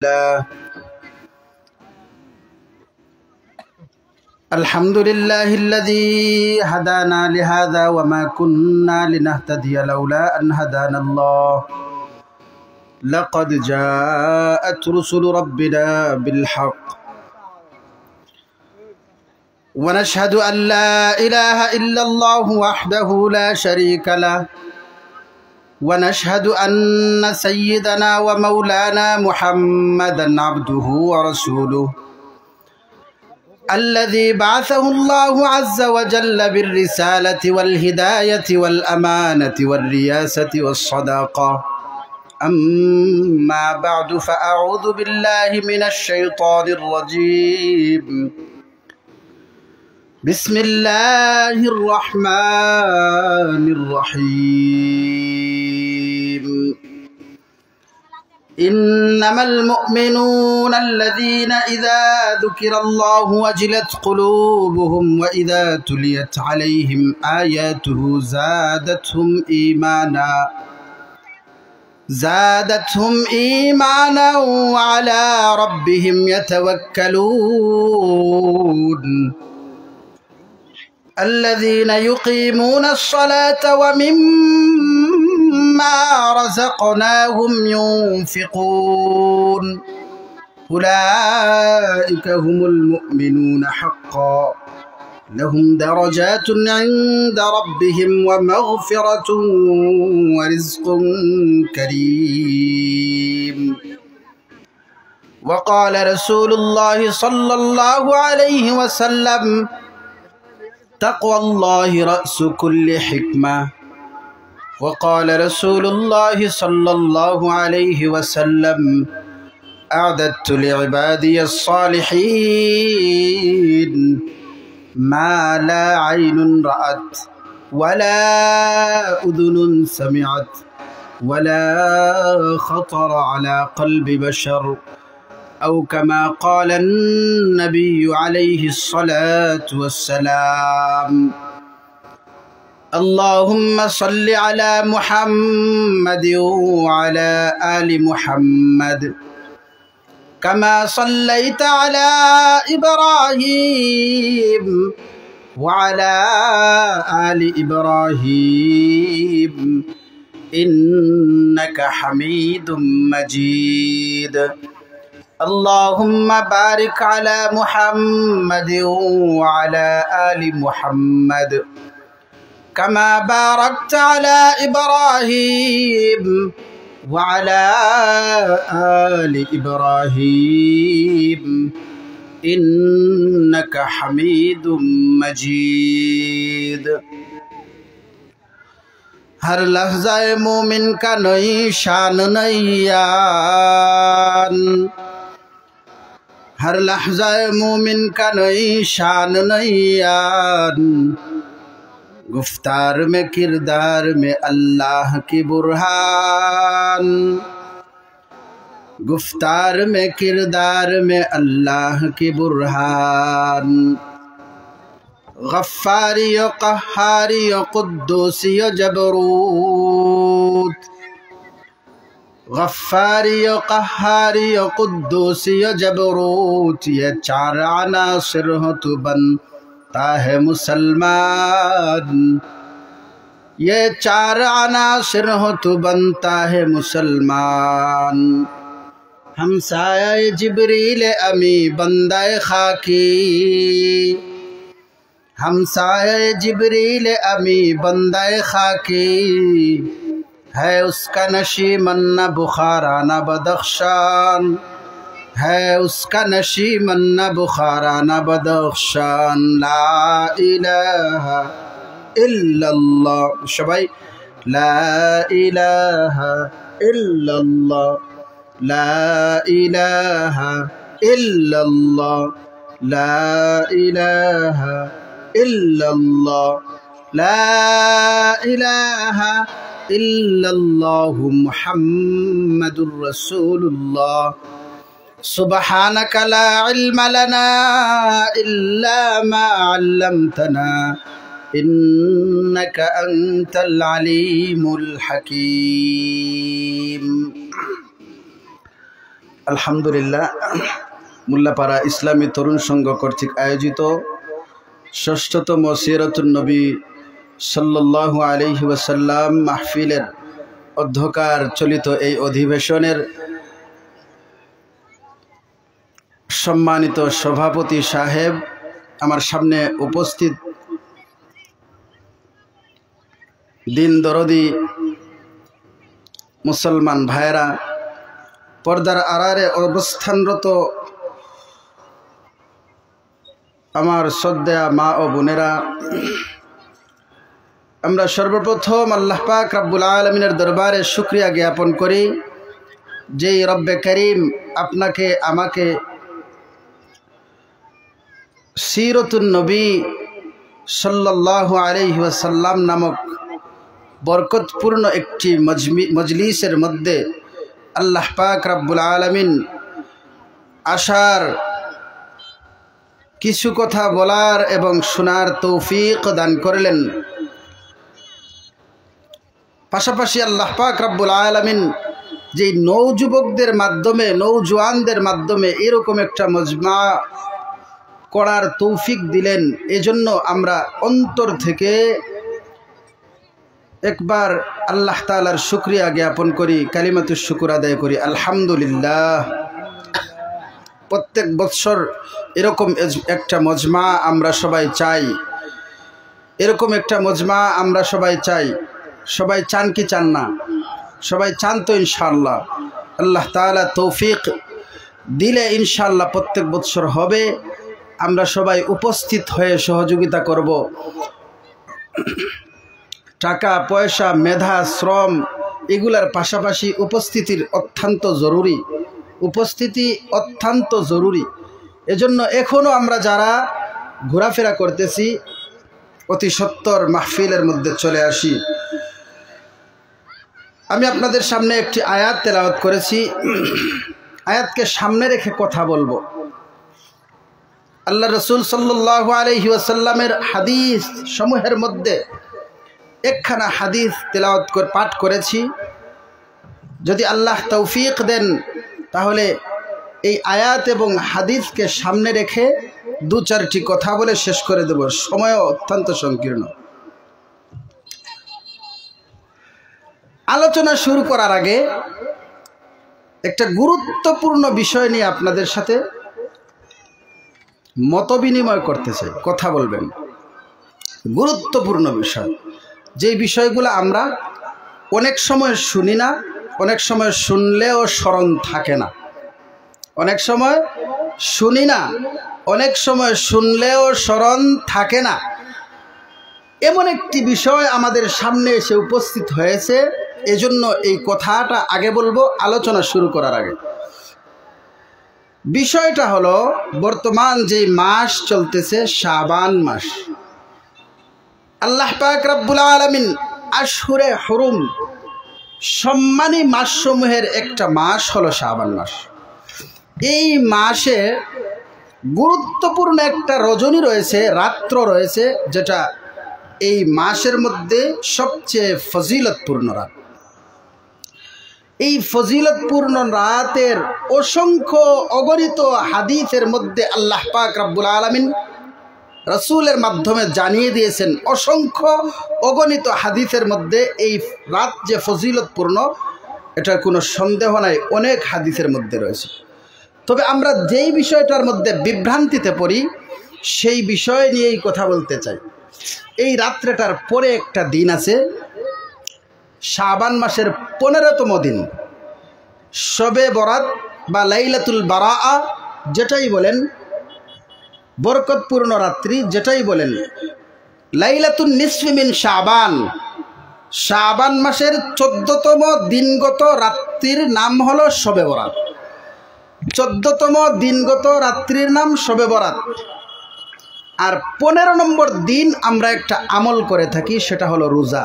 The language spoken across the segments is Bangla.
الله. الحمد لله الذي هدانا لهذا وما كنا لنهتدي لولا أن هدانا الله. لقد جاءت رسل ربنا بالحق ونشهد أن لا إله إلا الله وحده لا شريك له، ونشهد أن سيدنا ومولانا محمدا عبده ورسوله الذي بعثه الله عز وجل بالرسالة والهداية والأمانة والرياسة والصداقة. أما بعد، فأعوذ بالله من الشيطان الرجيم. بسم الله الرحمن الرحيم. إنما المؤمنون الذين إذا ذكر الله وجلت قلوبهم وإذا تليت عليهم آياته زادتهم إيمانا وعلى ربهم يتوكلون. الذين يقيمون الصلاة ومما رزقناهم ينفقون. أولئك هم المؤمنون حقا، لهم درجات عند ربهم ومغفرة ورزق كريم. وقال رسول الله صلى الله عليه وسلم: تقوى الله رأس كل حكمة. وقال رسول الله صلى الله عليه وسلم: أعددت لعبادي الصالحين ما لا عين رأت ولا أذن سمعت ولا خطر على قلب بشر، أو كما قال النبي عليه الصلاة والسلام. اللهم صل على محمد وعلى آل محمد كما صليت على إبراهيم وعلى آل إبراهيم إنك حميد مجيد. اللهم بارك على محمد وعلى آل محمد كما باركت على إبراهيم وعلى آل إبراهيم إنك حميد مجيد. हर लफ्ज़ाए मोमिन का नई शान नैयान, हर लफ्ज़ाए मोमिन का नई शान नैयान। गुफ्तार में किरदार में अल्लाह की बुरहान, गुफ्तार में किरदार में अल्लाह की बुरहान। गफ्फारी व क़ह्हारी व क़ुद्दूसी व जबरूत, गफ्फारी व क़ह्हारी व क़ुद्दूसी व जबरूत। ये चार अनासिर हो तो बनता है मुसलमान, ये चार अनासिर हो तो बनता है मुसलमान। हमसाये जिब्रील अमी बंदाए खाकी, हमसाये जिब्रील अमी बंदाए खाकी। है उसका नशीमन न बुखारा न बदख्शान, है उसका नशीमन न बुखारा न बदख्शान। ला इलाहा इल्लल्लाह, शबाई ला इलाहा इल्लल्लाह, ला इलाहा इल्लल्लाह, ला इलाहा इल्लल्लाह, ला इलाहा इल्लल्लाह मुहम्मदुर रसूलुल्लाह। सुब्हानक ला इल्म लना इल्ला मा अल्लमतना इन्नका अंतल अलीमुल हकीम। আলহামদুলিল্লাহ, মোল্লাপাড়া ইসলামী তরুণ সংঘ কর্তৃক আয়োজিত ষষ্ঠতম সিরাতুন নবী সাল্লাল্লাহু আলাইহি ওয়াসাল্লাম মাহফিলের অধ্যকার চলিত এই অধিবেশনের সম্মানিত সভাপতি সাহেব, আমার সামনে উপস্থিত দিন দরদি মুসলমান ভাইরা, পর্দার আড়ালে অবস্থানরত আমার শ্রদ্ধা মা ও বোনেরা, আমরা সর্বপ্রথম আল্লাহ পাক রব্বুল আলামিনের দরবারে শুকরিয়া জ্ঞাপন করি, যেই রব্বে করিম আপনাকে আমাকে সিরাতুন নবী সাল্লাল্লাহু আলাইহি ওয়াসাল্লাম নামক বরকতপূর্ণ একটি মজলিসের মধ্যে আল্লাহ পাক রব্বুল আলামিন আসার, কিছু কথা বলার এবং শোনার তৌফিক দান করলেন। পাশাপাশি আল্লাহ পাক রব্বুল আলামিন যে নৌযুবকদের মাধ্যমে, নৌজওয়ানদের মাধ্যমে এরকম একটা মজমা করার তৌফিক দিলেন, এজন্য আমরা অন্তর থেকে একবার আল্লাহ তাআলার শুকরিয়া জ্ঞাপন করি, কালিমাতুশ শুকর আদায় করি, আলহামদুলিল্লাহ। প্রত্যেক বৎসর এরকম একটা মজমা আমরা সবাই চাই, এরকম একটা মজমা আমরা সবাই চাই। সবাই চান কি চান না? সবাই চান তো ইনশাআল্লাহ। আল্লাহ তাআলা তৌফিক দিলে ইনশাআল্লাহ প্রত্যেক বৎসর হবে। আমরা সবাই উপস্থিত হয়ে সহযোগিতা করব। টাকা পয়সা, মেধা, শ্রম এগুলার পাশাপাশি উপস্থিতির অত্যন্ত জরুরি, উপস্থিতি অত্যন্ত জরুরি। এজন্য এখনও আমরা যারা ঘোরাফেরা করতেছি অতি সত্বর মাহফিলের মধ্যে চলে আসি। আমি আপনাদের সামনে একটি আয়াত তেলাওয়াত করেছি, আয়াতকে সামনে রেখে কথা বলবো। আল্লাহ রসুল সাল্লাল্লাহু আলাইহি ওয়াসাল্লামের হাদিস সমূহের মধ্যে একখানা হাদিস তেলাওয়াত করে পাঠ করেছি। যদি আল্লাহ তৌফিক দেন তাহলে এই আয়াত এবং হাদিসকে সামনে রেখে দু চারটি কথা বলে শেষ করে দেব, সময়ও অত্যন্ত সংকীর্ণ। আলোচনা শুরু করার আগে একটা গুরুত্বপূর্ণ বিষয় নিয়ে আপনাদের সাথে মতবিনিময় করতে চাই, কথা বলবেন। গুরুত্বপূর্ণ বিষয়, যেই বিষয়গুলো আমরা অনেক সময় শুনি না, অনেক সময় শুনলেও স্মরণ থাকে না, অনেক সময় শুনি না, অনেক সময় শুনলেও স্মরণ থাকে না। এমন একটি বিষয় আমাদের সামনে এসে উপস্থিত হয়েছে, এজন্য এই কথাটা আগে বলবো আলোচনা শুরু করার আগে। বিষয়টা হলো, বর্তমান যে মাস চলতেছে শাবান মাস, আল্লাহ পাক রব্বুল আলামিন আশহুরে হুরুম সম্মানী মাসসমূহের একটা মাস হলো শাবান মাস। এই মাসে গুরুত্বপূর্ণ একটা রজনী রয়েছে, রাত্র রয়েছে, যেটা এই মাসের মধ্যে সবচেয়ে ফজিলতপূর্ণ রাত। এই ফজিলতপূর্ণ রাতের অসংখ্য অগণিত হাদিসের মধ্যে আল্লাহ পাক রব্বুল আলামিন রাসূলের মাধ্যমে জানিয়ে দিয়েছেন। অসংখ্য অগণিত হাদিসের মধ্যে এই রাত যে ফজিলতপূর্ণ, এটার কোনো সন্দেহ নাই, অনেক হাদিসের মধ্যে রয়েছে। তবে আমরা যেই বিষয়টার মধ্যে বিভ্রান্তিতে পড়ি সেই বিষয় নিয়েই কথা বলতে চাই। এই রাত্রেটার পরে একটা দিন আছে, শাবান মাসের 15তম দিন, শবে বরাত বা লাইলাতুল বারাআ যেটাই বলেন, বরকতপূর্ণ রাত্রি যেটাই বলেন, লাইলাতুন নিসফি মিন শাবান, শাবান মাসের 14তম দিনগত রাত্রির নাম হলো শবে বরাত। 14তম দিনগত রাত্রির নাম শবে বরাত। আর 15 নম্বর দিন আমরা একটা আমল করে থাকি, সেটা হলো রোজা।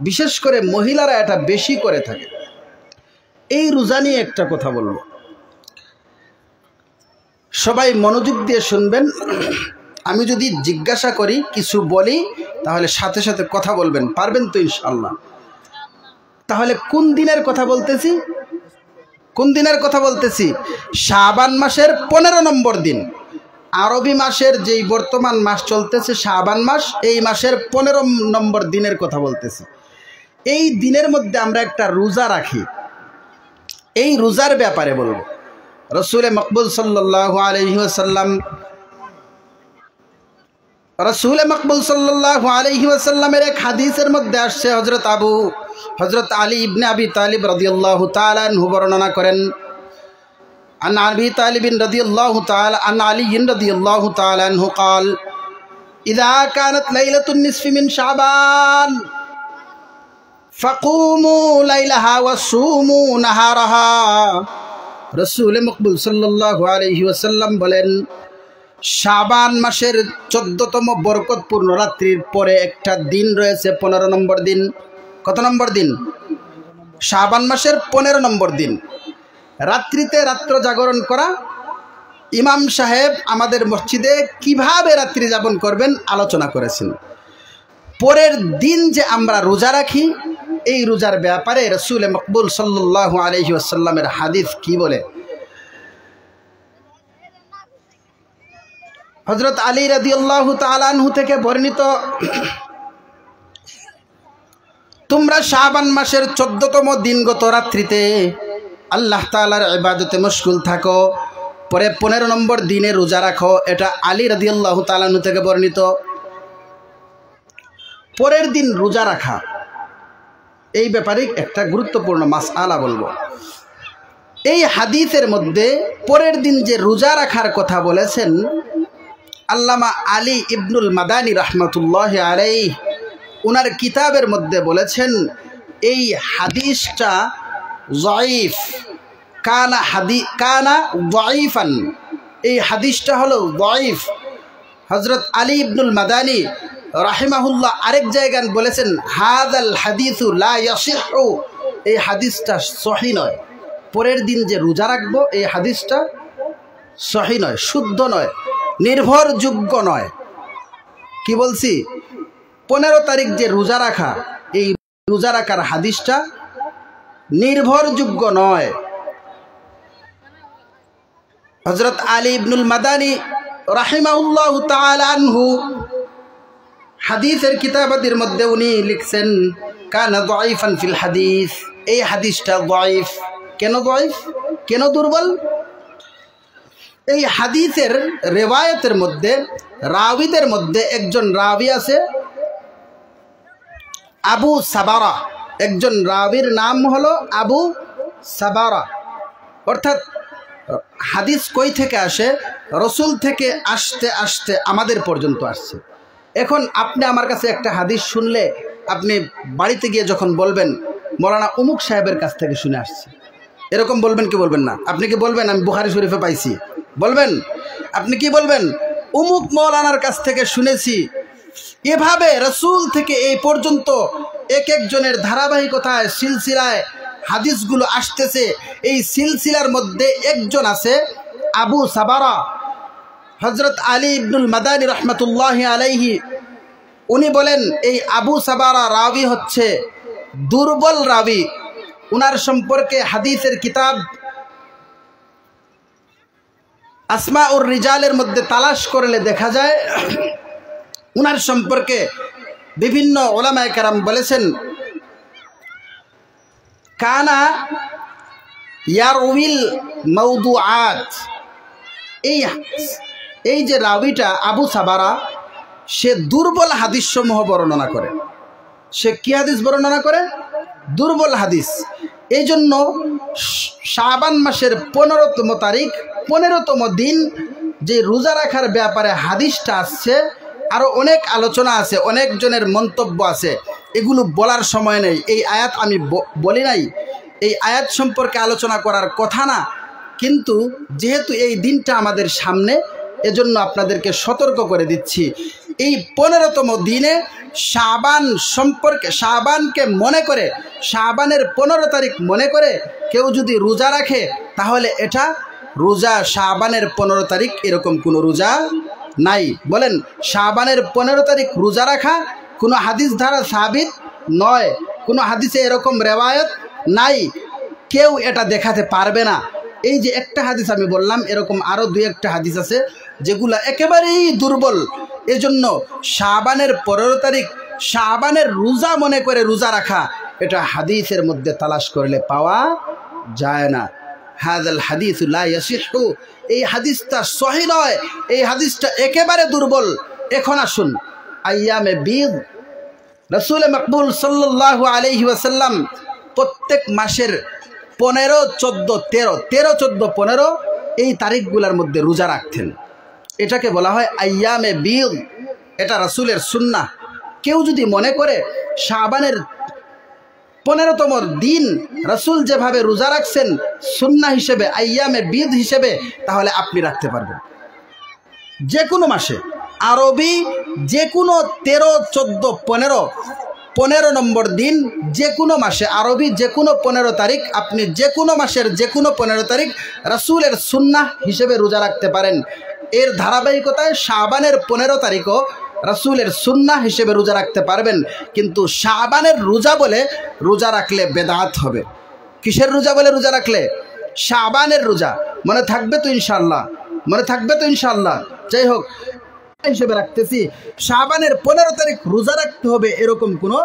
বিশেষ করে মহিলারা এটা বেশি করে থাকে। এই রোজা নিয়ে একটা কথা বলবো, সবাই মনোযোগ দিয়ে শুনবেন। আমি যদি জিজ্ঞাসা করি, কিছু বলি, তাহলে সাথে সাথে কথা বলবেন, পারবেন তো ইনশাআল্লাহ? তাহলে কোন দিনের কথা বলতেছি? কোন দিনের কথা বলতেছি? শাবান মাসের 15 নম্বর দিন। আরবি মাসের যেই বর্তমান মাস চলতেছে শাবান মাস, এই মাসের 15 নম্বর দিনের কথা বলতেছি। এই দিনের মধ্যে আমরা একটা রোজা রাখি, এই রোজার ব্যাপারে বলবো। রসুল মকবুল সাল্লাল্লাহু আলাইহি ওয়াসাল্লামের এক হাদিসের মধ্যে আসছে, হযরত আলী ইবনে আবি তালিব রাদিয়াল্লাহু তাআলা আনহু বর্ণনা করেন, আন আবি তালিব রাদিয়াল্লাহু তাআলা আন আলী রাদিয়াল্লাহু তাআলা আনহু قال إذا كانت ليلة النصف من شعبان فقوموا ليلها وصوموا نهارها। রসুল মকবুল সাল্লাল্লাহু আলাইহি ওয়াসাল্লাম বলেন, শাবান মাসের 14তম বরকতপূর্ণ রাত্রির পরে একটা দিন রয়েছে, 15 নম্বর দিন। কত নম্বর দিন? শাবান মাসের 15 নম্বর দিন। রাত্রিতে রাত্র জাগরণ করা। ইমাম সাহেব আমাদের মসজিদে কিভাবে রাত্রি যাপন করবেন আলোচনা করেছেন। পরের দিন যে আমরা রোজা রাখি, এই রোজার ব্যাপারে রসুল মকবুল সাল্লাল্লাহু আলাইহি ওয়াসাল্লামের হাদিস কি বলে? হযরত আলী রাদিয়াল্লাহু তাআলা আনহু থেকে বর্ণিত, তোমরা শাবান মাসের 14তম দিনগত রাত্রিতে আল্লাহ তাআলার ইবাদতে মশগুল থাকো, পরে 15 নম্বর দিনে রোজা রাখো। এটা আলী রাদিয়াল্লাহু তাআলা আনহু থেকে বর্ণিত। পরের দিন রোজা রাখা, এই ব্যাপারে একটা গুরুত্বপূর্ণ মাসআলা বলবো। এই হাদিসের মধ্যে পরের দিন যে রোজা রাখার কথা বলেছেন, আল্লামা আলী ইবনুল মাদানী রাহমাতুল্লাহি আলাইহি উনার কিতাবের মধ্যে বলেছেন, এই হাদিসটা যঈফ, কানা যঈফান, এই হাদিসটা হলো যঈফ। হযরত আলী ইবনুল মাদানী রাহিমাহুল্লাহ আরেক জায়গায় বলেছেন, হাযাল হাদিসু লা ইয়াসিহু, এই হাদিসটা সহিহ নয়। পরের দিন যে রোজা রাখবো, এই হাদিসটা সহিহ নয়, শুদ্ধ নয়, নির্ভরযোগ্য নয়। কি বলছি? 15 তারিখ যে রোজা রাখা, এই রোজা রাখার হাদিসটা নির্ভরযোগ্য নয়। হযরত আলী ইবনুল মাদানী রাহিমাহুল্লাহু তাআলা আনহু হাদিসের কিতাবাদের মধ্যে উনি লিখছেন, কানা যঈফান ফিল হাদিস, এই হাদিসটা যঈফ। কেন যঈফ? কেন দুর্বল? এই হাদিসের রিওয়ায়াতের মধ্যে রাওয়ীদের মধ্যে একজন রাওয়ী আছে আবু সাবারা, একজন রাওয়ীর নাম হলো আবু সাবারা। অর্থাৎ হাদিস কই থেকে আসে? রসুল থেকে আসতে আসতে আমাদের পর্যন্ত আসছে। এখন আপনি আমার কাছে একটা হাদিস শুনলে, আপনি বাড়িতে গিয়ে যখন বলবেন মৌলানা অমুক সাহেবের কাছ থেকে শুনে আসছে, এরকম বলবেন কি বলবেন না? আপনি কি বলবেন আমি বুখারী শরীফে পাইছি? বলবেন? আপনি কি বলবেন? অমুক মৌলানার কাছ থেকে শুনেছি। এভাবে রসুল থেকে এই পর্যন্ত এক একজনের ধারাবাহিকতায় সিলসিলায় হাদিসগুলো আসতেছে। এই সিলসিলার মধ্যে একজন আছে আবু সাবারা। হযরত আলী ইবনুল মাদানী রাহমাতুল্লাহি আলাইহি উনি বলেন, এই আবু সাবারা রাওয়ী হচ্ছে দুর্বল রাওয়ী। উনার সম্পর্কে হাদিসের কিতাব আসমাউর রিজালের মধ্যে তালাশ করলে দেখা যায়, উনার সম্পর্কে বিভিন্ন উলামায়ে কেরাম বলেছেন, কানা ইয়ারউইল মাওদুআত। এই যে রাওয়ীটা আবু সাবারা, সে দুর্বল হাদিসসমূহ বর্ণনা করে। সে কি হাদিস বর্ণনা করে? দুর্বল হাদিস। এই জন্য শাবান মাসের 15তম তারিখ, 15তম দিন যে রোজা রাখার ব্যাপারে হাদিসটা আসছে, আরও অনেক আলোচনা আছে, অনেকজনের মন্তব্য আছে, এগুলো বলার সময় নেই। এই আয়াত আমি বলি নাই, এই আয়াত সম্পর্কে আলোচনা করার কথা না, কিন্তু যেহেতু এই দিনটা আমাদের সামনে, এজন্য আপনাদেরকে সতর্ক করে দিচ্ছি। এই 15তম দিনে শাবান সম্পর্কে, শাবানকে মনে করে, শাবানের 15 তারিখ মনে করে কেউ যদি রোজা রাখে, তাহলে এটা রোজা শাবানের 15 তারিখ এরকম কোনো রোজা নাই। বলেন, শাবানের 15 তারিখ রোজা রাখা কোনো হাদিস দ্বারা সাবিত নয়, কোনো হাদিসে এরকম রেওয়ায়ত নাই। কেউ এটা দেখাতে পারবে না। এই যে একটা হাদিস আমি বললাম, এরকম আরও 2-1টা হাদিস আছে যেগুলা একেবারেই দুর্বল। এজন্য শাবানের 15 তারিখ শাবানের রোজা মনে করে রোজা রাখা, এটা হাদিসের মধ্যে তালাশ করলে পাওয়া যায় না। হাযাল হাদিসু লা ইয়াসিহু, এই হাদিসটা সহিহ নয়, এই হাদিসটা একেবারে দুর্বল। এখন আসুন, আইয়ামে বীদ, রাসূল মাকবুল সাল্লাল্লাহু আলাইহি ওয়াসাল্লাম প্রত্যেক মাসের 15, 14, 13, 14, 15 এই তারিখগুলোর মধ্যে রোজা রাখতেন। এটাকে বলা হয় আইয়ামে বীদ, এটা রাসূলের সুন্নাহ। কেউ যদি মনে করে শাবানের 15তম দিন রাসূল যেভাবে রোজা রাখছেন সুন্নাহ হিসেবে, আইয়ামে বীদ হিসেবে, তাহলে আপনি রাখতে পারবেন যে কোনো মাসে। আরবি যে কোনো 13, 14, 15 নম্বর দিন যে কোনো মাসে, আরবি যে কোনো 15 তারিখ, আপনি যে কোনো মাসের যে কোনো 15 তারিখ রাসূলের সুন্নাহ হিসেবে রোজা রাখতে পারেন। এর ধারাবাহিকতায় শাবানের 15 তারিখও রাসূলের সুন্নাহ হিসেবে রোজা রাখতে পারবেন। কিন্তু শাবানের রোজা বলে রোজা রাখলে বেদাত হবে। কিসের রোজা বলে রোজা রাখলে? শাবানের রোজা। মনে থাকবে তো ইনশাআল্লাহ? মনে থাকবে তো ইনশাআল্লাহ? যাই হোক, হিসেবে রাখতেছি, শাবানের 15 তারিখ রোজা রাখতে হবে এরকম কোনো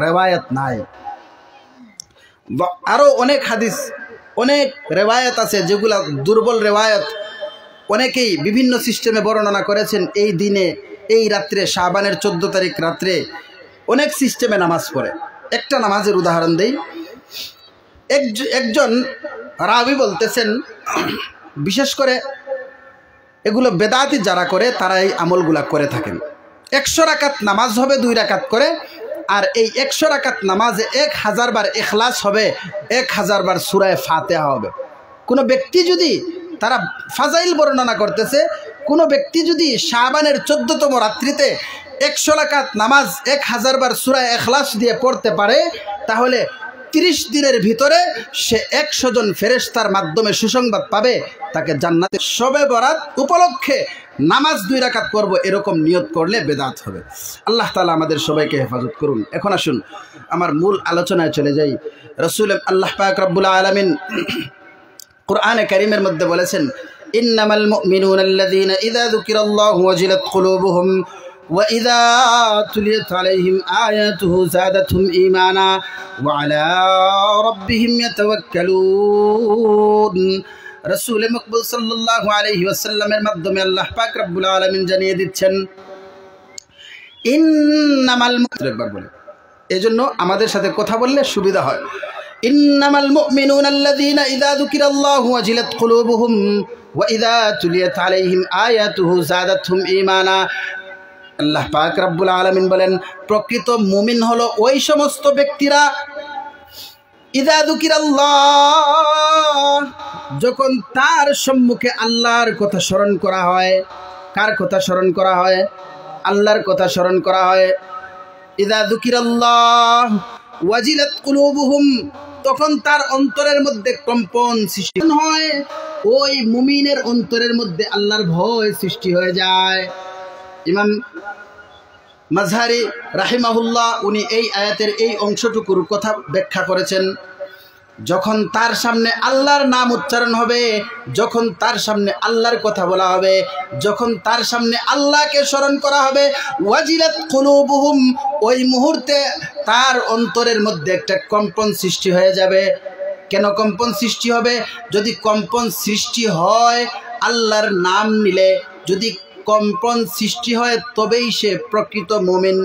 রেওয়ায়াত নাই। আরও অনেক হাদিস, অনেক রেওয়ায়াত আছে যেগুলা দুর্বল রেওয়ায়াত। অনেকেই বিভিন্ন সিস্টেমে বর্ণনা করেছেন। এই দিনে, এই রাত্রে, শাবানের 14 তারিখ রাত্রে অনেক সিস্টেমে নামাজ পড়ে। একটা নামাজের উদাহরণ দেই। একজন রাবি বলতেছেন, বিশেষ করে এগুলো বেদাতি যারা করে তারা এই আমলগুলা করে থাকেন। 100 রাকাত নামাজ হবে 2 রাকাত করে, আর এই 100 রাকাত নামাজে 1000 বার ইখলাস হবে, 1000 বার সূরা ফাতিহা হবে। কোনো ব্যক্তি যদি, তারা ফাজাইল বর্ণনা করতেছে, কোনো ব্যক্তি যদি শাবানের 14তম রাত্রিতে 100 রাকাত নামাজ 1000 বার সূরা ইখলাস দিয়ে পড়তে পারে, তাহলে 30 দিনের ভিতরে সে 100 জন ফেরেশতার মাধ্যমে সুসংবাদ পাবে, তাকে জান্নাতে। শবে বরাত উপলক্ষে নামাজ 2 রাকাত করব, এরকম নিয়ত করলে বেদাত হবে। আল্লাহ তাআলা আমাদের সবাইকে হেফাজত করুন। এখন আসুন আমার মূল আলোচনায় চলে যাই। রাসূল আল্লাহ পাক রব্বুল আলামিন কুরআনে কারীমের মধ্যে বলেছেন, ইন্নামাল মুমিনুনা আল্লাযীনা ইযা যুকিরাল্লাহু ওয়াজিলাত কুলুবুহুম ওয়া ইযা তুলিয়াত আলাইহিম আয়াতুহু যাদাতহুম ঈমানা ওয়া আলা রাব্বিহিম ইয়াতাওয়াক্কালুন। রাসূল মাকবুল সাল্লাল্লাহু আলাইহি ওয়াসাল্লামের মাধ্যমে আল্লাহ পাক রব্বুল আলামিন জানিয়ে দিচ্ছেন, ইন্নামাল একবার বলে, এজন্য আমাদের সাথে কথা বললে সুবিধা হয়। ইন্নামাল মুমিনুনা আল্লাযীনা ইযা যুকিরাল্লাহু ওয়াজিলাত কুলুবুহুম ওয়া ইযা তুলিয়াত আলাইহিম আয়াতুহু যাদাতহুম ঈমানা। আল্লাহ পাক রব্বুল আলামিন বলেন, প্রকৃত মুমিন হলো ওই সমস্ত ব্যক্তিরা, ইযা যুকিরাল্লাহ, যখন তার সম্মুখে আল্লাহর কথা স্মরণ করা হয়। কার কথা স্মরণ করা হয়? আল্লাহর কথা স্মরণ করা হয়। ইযা যুকিরাল্লাহ ওয়াজিলাত কুলুবুহুম, তখন তার অন্তরের মধ্যে কম্পন সৃষ্টি হয়। ওই মুমিনের অন্তরের মধ্যে আল্লাহর ভয় সৃষ্টি হয়ে যায়। ইমাম মাযহারি রাহিমাহুল্লাহ উনি এই আয়াতের এই অংশটুকুর কথা ব্যাখ্যা করেছেন, যখন তার সামনে আল্লাহর নাম উচ্চারণ হবে, যখন তার সামনে আল্লাহর কথা বলা হবে, যখন তার সামনে আল্লাহকে স্মরণ করা হবে, ওয়াজিলাত কুলুবুহুম, ওই মুহূর্তে তার অন্তরের মধ্যে একটা কম্পন সৃষ্টি হয়ে যাবে। কেন কম্পন সৃষ্টি হবে? যদি কম্পন সৃষ্টি হয় আল্লাহর নাম নিলে, যদি কম্পন সৃষ্টি হয় তবেই সে প্রকৃত মুমিন।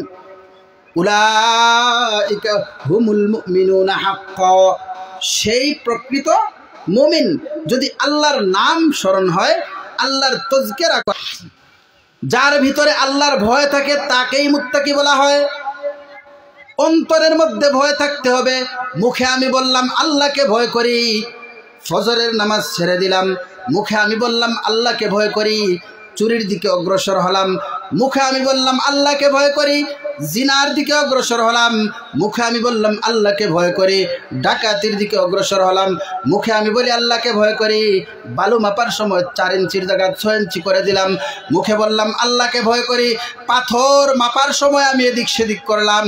উলাইকা হুমুল মুমিনুনা হাক্কা, সেই প্রকৃত মুমিন। যদি আল্লাহর নাম স্মরণ হয়, আল্লাহর তাযকিরা, যার ভিতরে আল্লাহর ভয় থাকে তাকেই মুত্তাকি বলা হয়। অন্তরের মধ্যে ভয় থাকতে হবে। মুখে আমি বললাম আল্লাহকে ভয় করি, ফজরের নামাজ ছেড়ে দিলাম, মুখে আমি বললাম আল্লাহকে ভয় করি, চুরির দিকে অগ্রসর হলাম, মুখে আমি বললাম আল্লাহকে ভয় করি, জিনার দিকে অগ্রসর হলাম, মুখে আমি বললাম আল্লাহকে ভয় করি, ডাকাতির দিকে অগ্রসর হলাম, মুখে আমি বলি আল্লাহকে ভয় করি, বালু মাপার সময় 4 ইঞ্চির জায়গা 6 ইঞ্চি করে দিলাম, মুখে বললাম আল্লাহকে ভয় করি, পাথর মাপার সময় আমি এদিক সেদিক করলাম,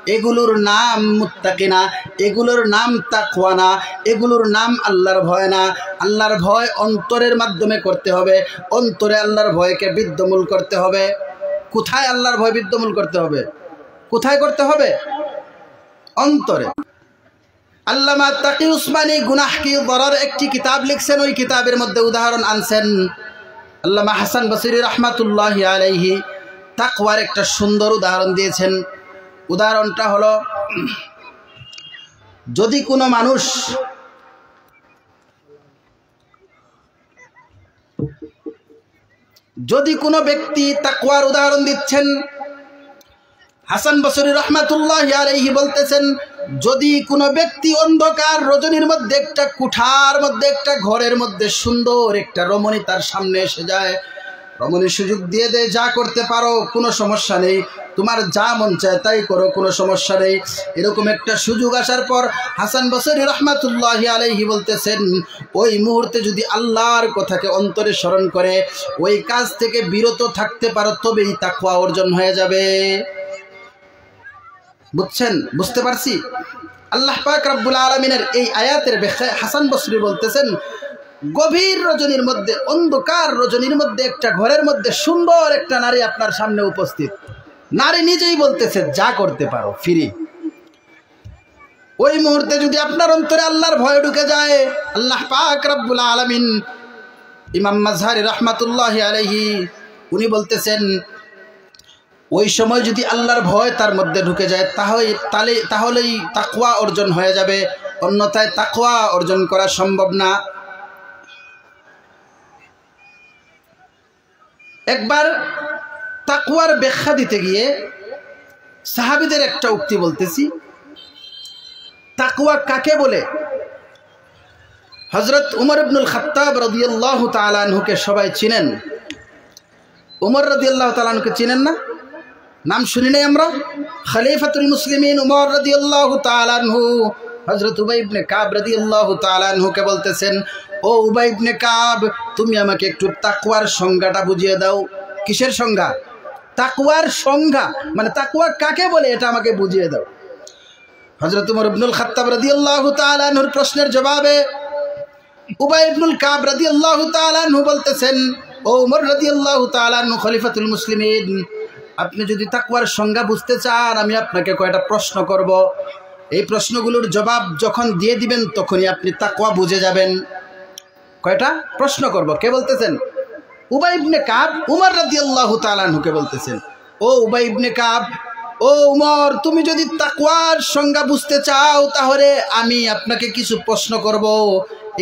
এগুলোর নাম মুত্তাকি না, এগুলোর নাম তাকওয়া না, এগুলোর নাম আল্লাহর ভয় না। আল্লাহর ভয় অন্তরের মাধ্যমে করতে হবে, অন্তরে আল্লাহর ভয়কে বিদ্যমূল করতে হবে। কোথায় আল্লাহর ভয় বিদ্যমূল করতে হবে? কোথায় করতে হবে? অন্তরে। আল্লামা তাকি উসমানী গুনাহ কি দরার একটি কিতাব লিখছেন, ওই কিতাবের মধ্যে উদাহরণ আনছেন আল্লামা হাসান বসরি রহমাতুল্লাহি আলাইহি। তাকওয়ার একটা সুন্দর উদাহরণ দিয়েছেন। উদাহরণটা হলো, যদি কোনো ব্যক্তি তাকওয়ার উদাহরণ দিচ্ছেন, হাসান বসরি রহমাতুল্লাহি আলাইহি বলতেছেন, যদি কোনো ব্যক্তি অন্ধকার রজনীর মধ্যে একটা কুঠার মধ্যে, একটা ঘরের মধ্যে সুন্দর একটা রমণী তার সামনে এসে যায়, রমণীর সুযোগ দিয়ে দেয়, যা করতে পারো কোনো সমস্যা নেই, তোমার যা মন চায় তাই করো, কোনো সমস্যা নেই। এরকম একটা সুযোগ আসার পর হাসান বসরি রহমাতুল্লাহি আলাইহি বলতেছেন, ওই মুহূর্তে যদি আল্লাহর কথাকে অন্তরে স্মরণ করে ওই কাজ থেকে বিরত থাকতে পারো, তবেই তাকওয়া অর্জন হয়ে যাবে। বুঝছেন? বুঝতে পারছি? আল্লাহ পাক রব্বুল আলামিনের এই আয়াতের ব্যাখ্যায় হাসান বসরি বলতেছেন, গভীর রজনীর মধ্যে, অন্ধকার রজনীর মধ্যে একটা ঘরের মধ্যে সুন্দর একটা নারী আপনার সামনে উপস্থিত, নারী নিজেই বলতেছে যা করতে পারো, ফ্রি। ওই মুহূর্তে যদি আপনার অন্তরে আল্লাহর ভয় ঢুকে যায়, আল্লাহ পাক রব্বুল আলামিন, ইমাম মাযহারি রাহমাতুল্লাহি আলাইহি উনি বলতেছেন, ওই সময় যদি আল্লাহর ভয় তার মধ্যে ঢুকে যায় তাহলেই তাকওয়া অর্জন হয়ে যাবে, অন্যথায় তাকওয়া অর্জন করা সম্ভব না। একবার তাকওয়ার ব্যাখ্যা দিতে গিয়ে সাহাবীদের একটা উক্তি বলতেছি। তাকওয়া কাকে বলে? হযরত উমর ইবনুল খাত্তাব রাদিয়াল্লাহু তাআলা আনহুকে সবাই চিনেন। উমর রাদিয়াল্লাহু তাআলা আনহুকে চিনেন না? নাম শুনি নাই আমরা? খলিফাতুল মুসলিমিন উমর রাদিয়াল্লাহু তাআলা আনহু হযরত উবাই ইবনে কাব রাদিয়াল্লাহু তাআলা আনহুকে বলতেছেন, ও উবাই ইবনে কাব, তুমি আমাকে একটু তাকওয়ার সংজ্ঞাটা বুঝিয়ে দাও। কিসের সংজ্ঞা? তাকওয়ার সংজ্ঞা, মানে তাকওয়া কাকে বলে এটা আমাকে বুঝিয়ে দাও। হযরত উমর ইবনুল খাত্তাব রাদিয়াল্লাহু তাআলা আনহুর প্রশ্নের জবাবে উবাই ইবনুল কাব রাদিয়াল্লাহু তাআলা আনহু বলতেছেন, ও উমর রাদিয়াল্লাহু তাআলা আনহু খলিফাতুল মুসলিমিন, আপনি যদি তাকওয়ার সংজ্ঞা বুঝতে চান, আমি আপনাকে কয়টা প্রশ্ন করব, এই প্রশ্নগুলোর জবাব যখন দিয়ে দিবেন তখনই আপনি তাকওয়া বুঝে যাবেন। কয়টা প্রশ্ন করব? কে বলতেছেন? উবাই ইবনে কাব উমর রাদিয়াল্লাহু তাআলা আনহুকে বলতেছেন, ও উবাই ইবনে কাব, ও উমর, তুমি যদি তাকওয়ার সংজ্ঞা বুঝতে চাও তাহলে আমি আপনাকে কিছু প্রশ্ন করব,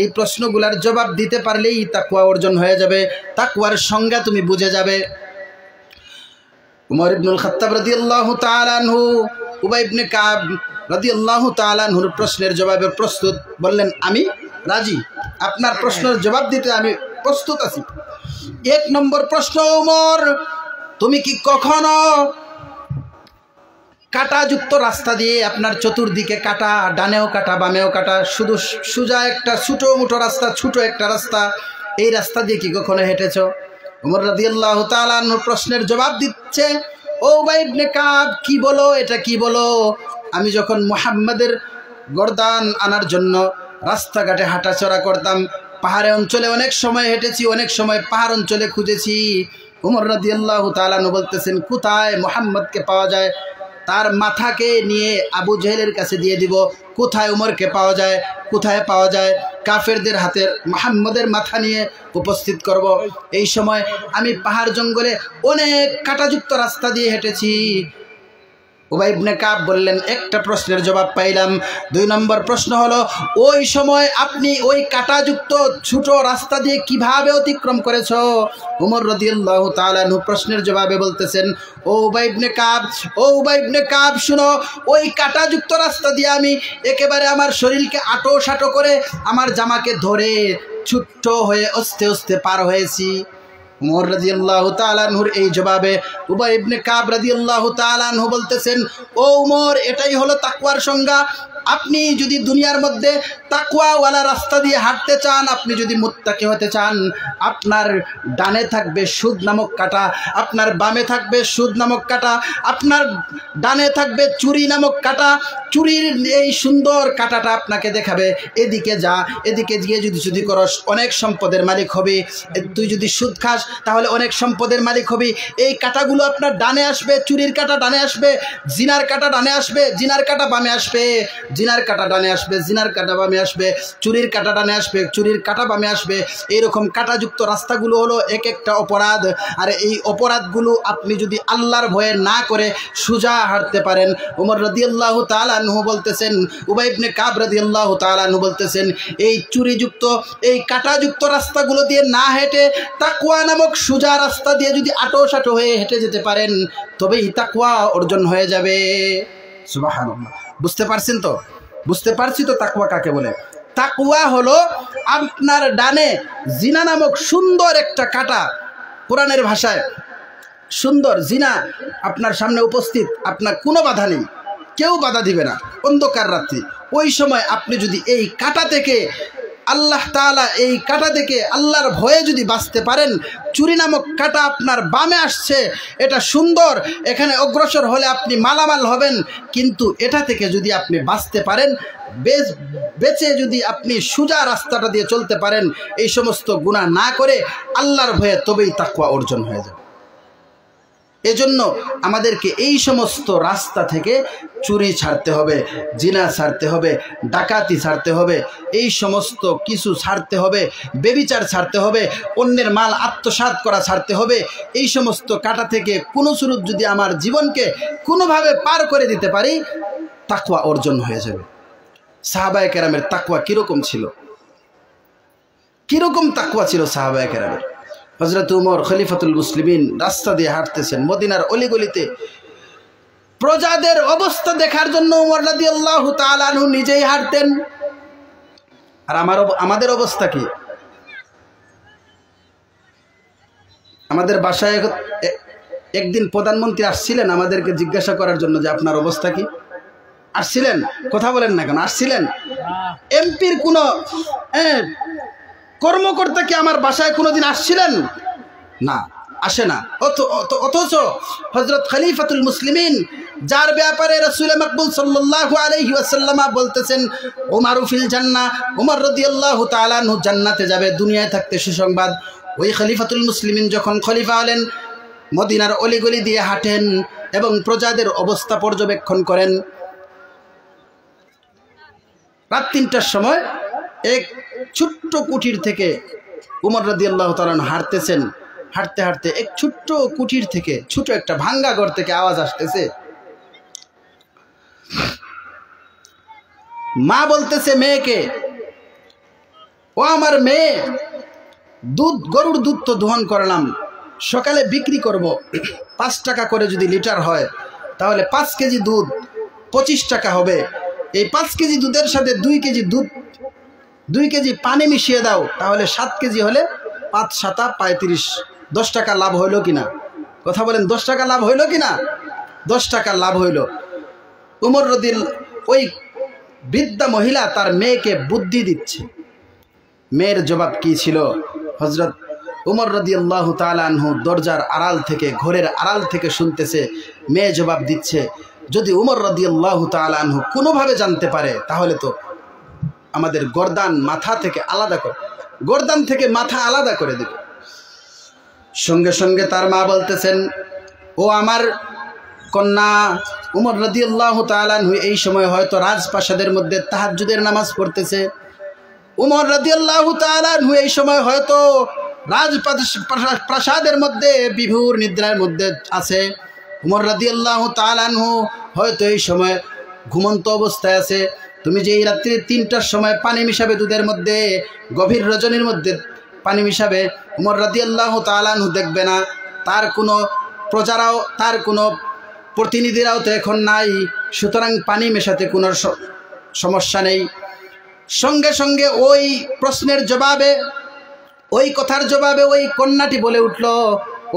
এই প্রশ্নগুলোর জবাব দিতে পারলেই তাকওয়া অর্জন হয়ে যাবে, তাকওয়ার সংজ্ঞা তুমি বুঝে যাবে। উমর ইবনুল খাত্তাব রাদিয়াল্লাহু তাআলা আনহু উবাই ইবনে কাব রাদিয়াল্লাহু তাআলা আনহুর প্রশ্নের জবাবে প্রস্তুত। বললেন, আমি রাজি, আপনার প্রশ্নের জবাব দিতে আমি প্রস্তুত আছি। এক নম্বর প্রশ্ন, উমর, তুমি কি কখনো কাঁটাযুক্ত রাস্তা দিয়ে, আপনার চতুর্দিকে কাঁটা, ডানেও কাঁটা বামেও কাঁটা, শুধু সোজা একটা ছোটো মুটো রাস্তা, ছোটো একটা রাস্তা, এই রাস্তা দিয়ে কি কখনো হেঁটেছো? উমর রাদিয়াল্লাহু তাআলা আনহু প্রশ্নের জবাব দিচ্ছে, ও উবাই ইবনে কাব, কি বলো, এটা কি বলো? আমি যখন মুহাম্মাদের গর্দান আনার জন্য রাস্তাঘাটে হাঁটাচলা করতাম, পাহাড়ে অঞ্চলে অনেক সময় হেঁটেছি, অনেক সময় পাহাড় অঞ্চলে খুঁজেছি। উমর রাদিয়াল্লাহু তাআলা আনহু বলতেছেন, কোথায় মুহাম্মদকে পাওয়া যায়? তার মাথাকে নিয়ে আবু জেহেলের কাছে দিয়ে দিব। কোথায় উমরকে পাওয়া যায়? কোথায় পাওয়া যায়? কাফেরদের হাতের মুহাম্মদের মাথা নিয়ে উপস্থিত করব। এই সময় আমি পাহাড় জঙ্গলে অনেক কাঁটাযুক্ত রাস্তা দিয়ে হেঁটেছি। উবাই ইবনে কাব বললেন, একটা প্রশ্নের জবাব পাইলাম। দুই নম্বর প্রশ্ন হলো, ওই সময় আপনি ওই কাঁটাযুক্ত ছোট রাস্তা দিয়ে কিভাবে অতিক্রম করেছো? উমর রাদিয়াল্লাহু তাআলা আনহু প্রশ্নের জবাবে বলতেছেন, ও উবাই ইবনে কাব, শুনো, ওই কাঁটাযুক্ত রাস্তা দিয়ে আমি একেবারে আমার শরীরকে আটো সাটো করে আমার জামাকে ধরে ছোট্ট হয়ে আস্তে আস্তে পার হয়েছি। উমর রাদিয়াল্লাহু তাআলা আনহুর এই জবাবে উবাই ইবনে কাব রাদিয়াল্লাহু তাআলা আনহু বলতেছেন, ও উমর, এটাই হলো তাকওয়ার সংজ্ঞা। আপনি যদি দুনিয়ার মধ্যে তাকওয়াওয়ালা রাস্তা দিয়ে হাঁটতে চান, আপনি যদি মুত্তাকি হতে চান, আপনার ডানে থাকবে সুদ নামক কাঁটা, আপনার বামে থাকবে সুদ নামক কাঁটা, আপনার ডানে থাকবে চুরি নামক কাঁটা। চুরির এই সুন্দর কাঁটাটা আপনাকে দেখাবে এদিকে যা, এদিকে গিয়ে যদি চুরি করস অনেক সম্পদের মালিক হবি, তুই যদি সুদ খাস তাহলে অনেক সম্পদের মালিক হবি। এই কাঁটাগুলো আপনার ডানে আসবে, চুরির কাঁটা ডানে আসবে, জিনার কাঁটা ডানে আসবে, জিনার কাঁটা বামে আসবে, জিনার কাঁটা ডানে আসবে, জিনার কাঁটা বামে আসবে, চুরির কাঁটা ডানে আসবে, চুরির কাঁটা বামে আসবে। এইরকম কাঁটাযুক্ত রাস্তাগুলো হলো এক একটা অপরাধ। আর এই অপরাধগুলো আপনি যদি আল্লাহর ভয়ে না করে সোজা হাঁটতে পারেন, ওমর রাদিয়াল্লাহু তাআলা আনহু বলতেছেন, উবাই ইবনে কাব রাদিয়াল্লাহু তাআলা আনহু বলতেছেন, এই চুরিযুক্ত এই কাঁটাযুক্ত রাস্তাগুলো দিয়ে না হেঁটে তাকওয়া নামক সোজা রাস্তা দিয়ে যদি আঁটো হয়ে হেঁটে যেতে পারেন, তবেই তাকওয়া অর্জন হয়ে যাবে। সুবহানাল্লাহ। বুঝতে পারছেন তো? বুঝতে পারছি তো তাকওয়া কাকে বলে? তাকওয়া হলো আপনার ডানে জিনা নামক সুন্দর একটা কাঁটা, কোরআনের ভাষায় সুন্দর জিনা আপনার সামনে উপস্থিত, আপনার কোনো বাধা নেই, কেউ বাধা দিবে না, অন্ধকার রাত্রি। ওই সময় আপনি যদি এই কাঁটা থেকে আল্লাহ তাআলা এই কাঁটা থেকে আল্লাহর ভয়ে যদি বাঁচতে পারেন, চুরি নামক কাঁটা আপনার বামে আসছে, এটা সুন্দর, এখানে অগ্রসর হলে আপনি মালামাল হবেন, কিন্তু এটা থেকে যদি আপনি বাঁচতে পারেন, বেঁচে যদি আপনি সোজা রাস্তাটা দিয়ে চলতে পারেন, এই সমস্ত গুনাহ না করে আল্লাহর ভয়ে, তবেই তাকওয়া অর্জন হয়ে যাবে। এজন্য আমাদেরকে এই সমস্ত রাস্তা থেকে চুরি ছাড়তে হবে, জিনা ছাড়তে হবে, ডাকাতি ছাড়তে হবে, এই সমস্ত কিছু ছাড়তে হবে, ব্যভিচার ছাড়তে হবে, অন্যের মাল আত্মসাৎ করা ছাড়তে হবে। এই সমস্ত কাঁটা থেকে কোনো সুরত যদি আমার জীবনকে কোনোভাবে পার করে দিতে পারি, তাকওয়া অর্জন হয়ে যাবে। সাহাবায়ে কেরামের তাকওয়া কীরকম ছিল? কীরকম তাকওয়া ছিল সাহাবায়ে কেরামের? হযরত উমর খলিফাতুল মুসলিমিন রাস্তা দিয়ে হাঁটতেছেন মদিনার অলিগলিতে, প্রজাদের অবস্থা দেখার জন্য উমর রাদিয়াল্লাহু তাআলা আনহু নিজেই হাঁটতেন। আর আমাদের অবস্থা কি? আমাদের বাসায় একদিন প্রধানমন্ত্রী আসছিলেন আমাদেরকে জিজ্ঞাসা করার জন্য যে আপনার অবস্থা কি? আসছিলেন? কথা বলেন না কেন? আসছিলেন? এমপির কোনো কর্মকর্তা কি আমার বাসায় কোনোদিন আসছিলেন? না, আসে না। অথচ হযরত খলিফাতুল মুসলিমিন, যার ব্যাপারে রাসূল মাকবুল সাল্লাল্লাহু আলাইহি ওয়াসাল্লাম বলতেছেন উমারু ফিল জান্নাহ, উমর রাদিয়াল্লাহু তাআলা আনহু জান্নাতে যাবে, দুনিয়ায় থাকতে সুসংবাদ। ওই খলিফাতুল মুসলিমিন যখন খলিফা হলেন, মদিনার অলিগলি দিয়ে হাঁটেন এবং প্রজাদের অবস্থা পর্যবেক্ষণ করেন। রাত ৩টার সময় এক ছোট্ট কুটির থেকে উমর রাদিয়াল্লাহু তাআলা হাঁটতেছেন, হাঁটতে হাঁটতে এক ছোট্ট কুটির থেকে, ছোট একটা ভাঙ্গা ঘর থেকে আওয়াজ আসতেছে। মা বলতেছে মেয়েকে, ও আমার মেয়ে, গরুর দুধ তো দহন করলাম, সকালে বিক্রি করব, 5 টাকা করে যদি লিটার হয় তাহলে 5 কেজি দুধ 25 টাকা হবে। এই 5 কেজি দুধের সাথে 2 কেজি দুধ, 2 কেজি পানি মিশিয়ে দাও, তাহলে 7 কেজি হলে 5 7 35, 10 টাকা লাভ হইল কিনা? কথা বলেন, 10 টাকা লাভ হইল কিনা? 10 টাকা লাভ হইল। উমর ওই বৃদ্ধা মহিলা তার মেয়েকে বুদ্ধি দিচ্ছে। মেয়ের জবাব কি ছিল? হযরত উমর রাদিয়াল্লাহু তাআলা আনহু দরজার আড়াল থেকে, ঘরের আড়াল থেকে শুনতেছে, মেয়ে জবাব দিচ্ছে, যদি উমর রাদিয়াল্লাহু তাআলা আনহু কোনোভাবে জানতে পারে তাহলে তো আমাদের গর্দান মাথা থেকে আলাদা করে, গর্দান থেকে মাথা আলাদা করে দেবে। সঙ্গে সঙ্গে তার মা বলতেছেন, ও আমার কন্যা, উমর রাদিয়াল্লাহু তাআলা আনহু এই সময় হয়তো রাজপ্রাসাদের মধ্যে তাহাজ্জুদের নামাজ পড়তেছে। উমর রাদিয়াল্লাহু তাআলা আনহু এই সময় হয়তো রাজপ্রাসাদের মধ্যে বিভোর নিদ্রার মধ্যে আছে। উমর রাদিয়াল্লাহু তাআলা আনহু হয়তো এই সময় ঘুমন্ত অবস্থায় আছে। তুমি যে এই রাত্রি 3টার সময় পানি মিশাবে দুধের মধ্যে, গভীর রজনীর মধ্যে পানি মিশাবে, উমর রাদিয়াল্লাহু তাআলা আনহু দেখবে না। তার কোনো প্রজারাও, তার কোনো প্রতিনিধিরাও তো এখন নাই, সুতরাং পানি মেশাতে কোনো সমস্যা নেই। সঙ্গে সঙ্গে ওই প্রশ্নের জবাবে, ওই কথার জবাবে ওই কন্যাটি বলে উঠল,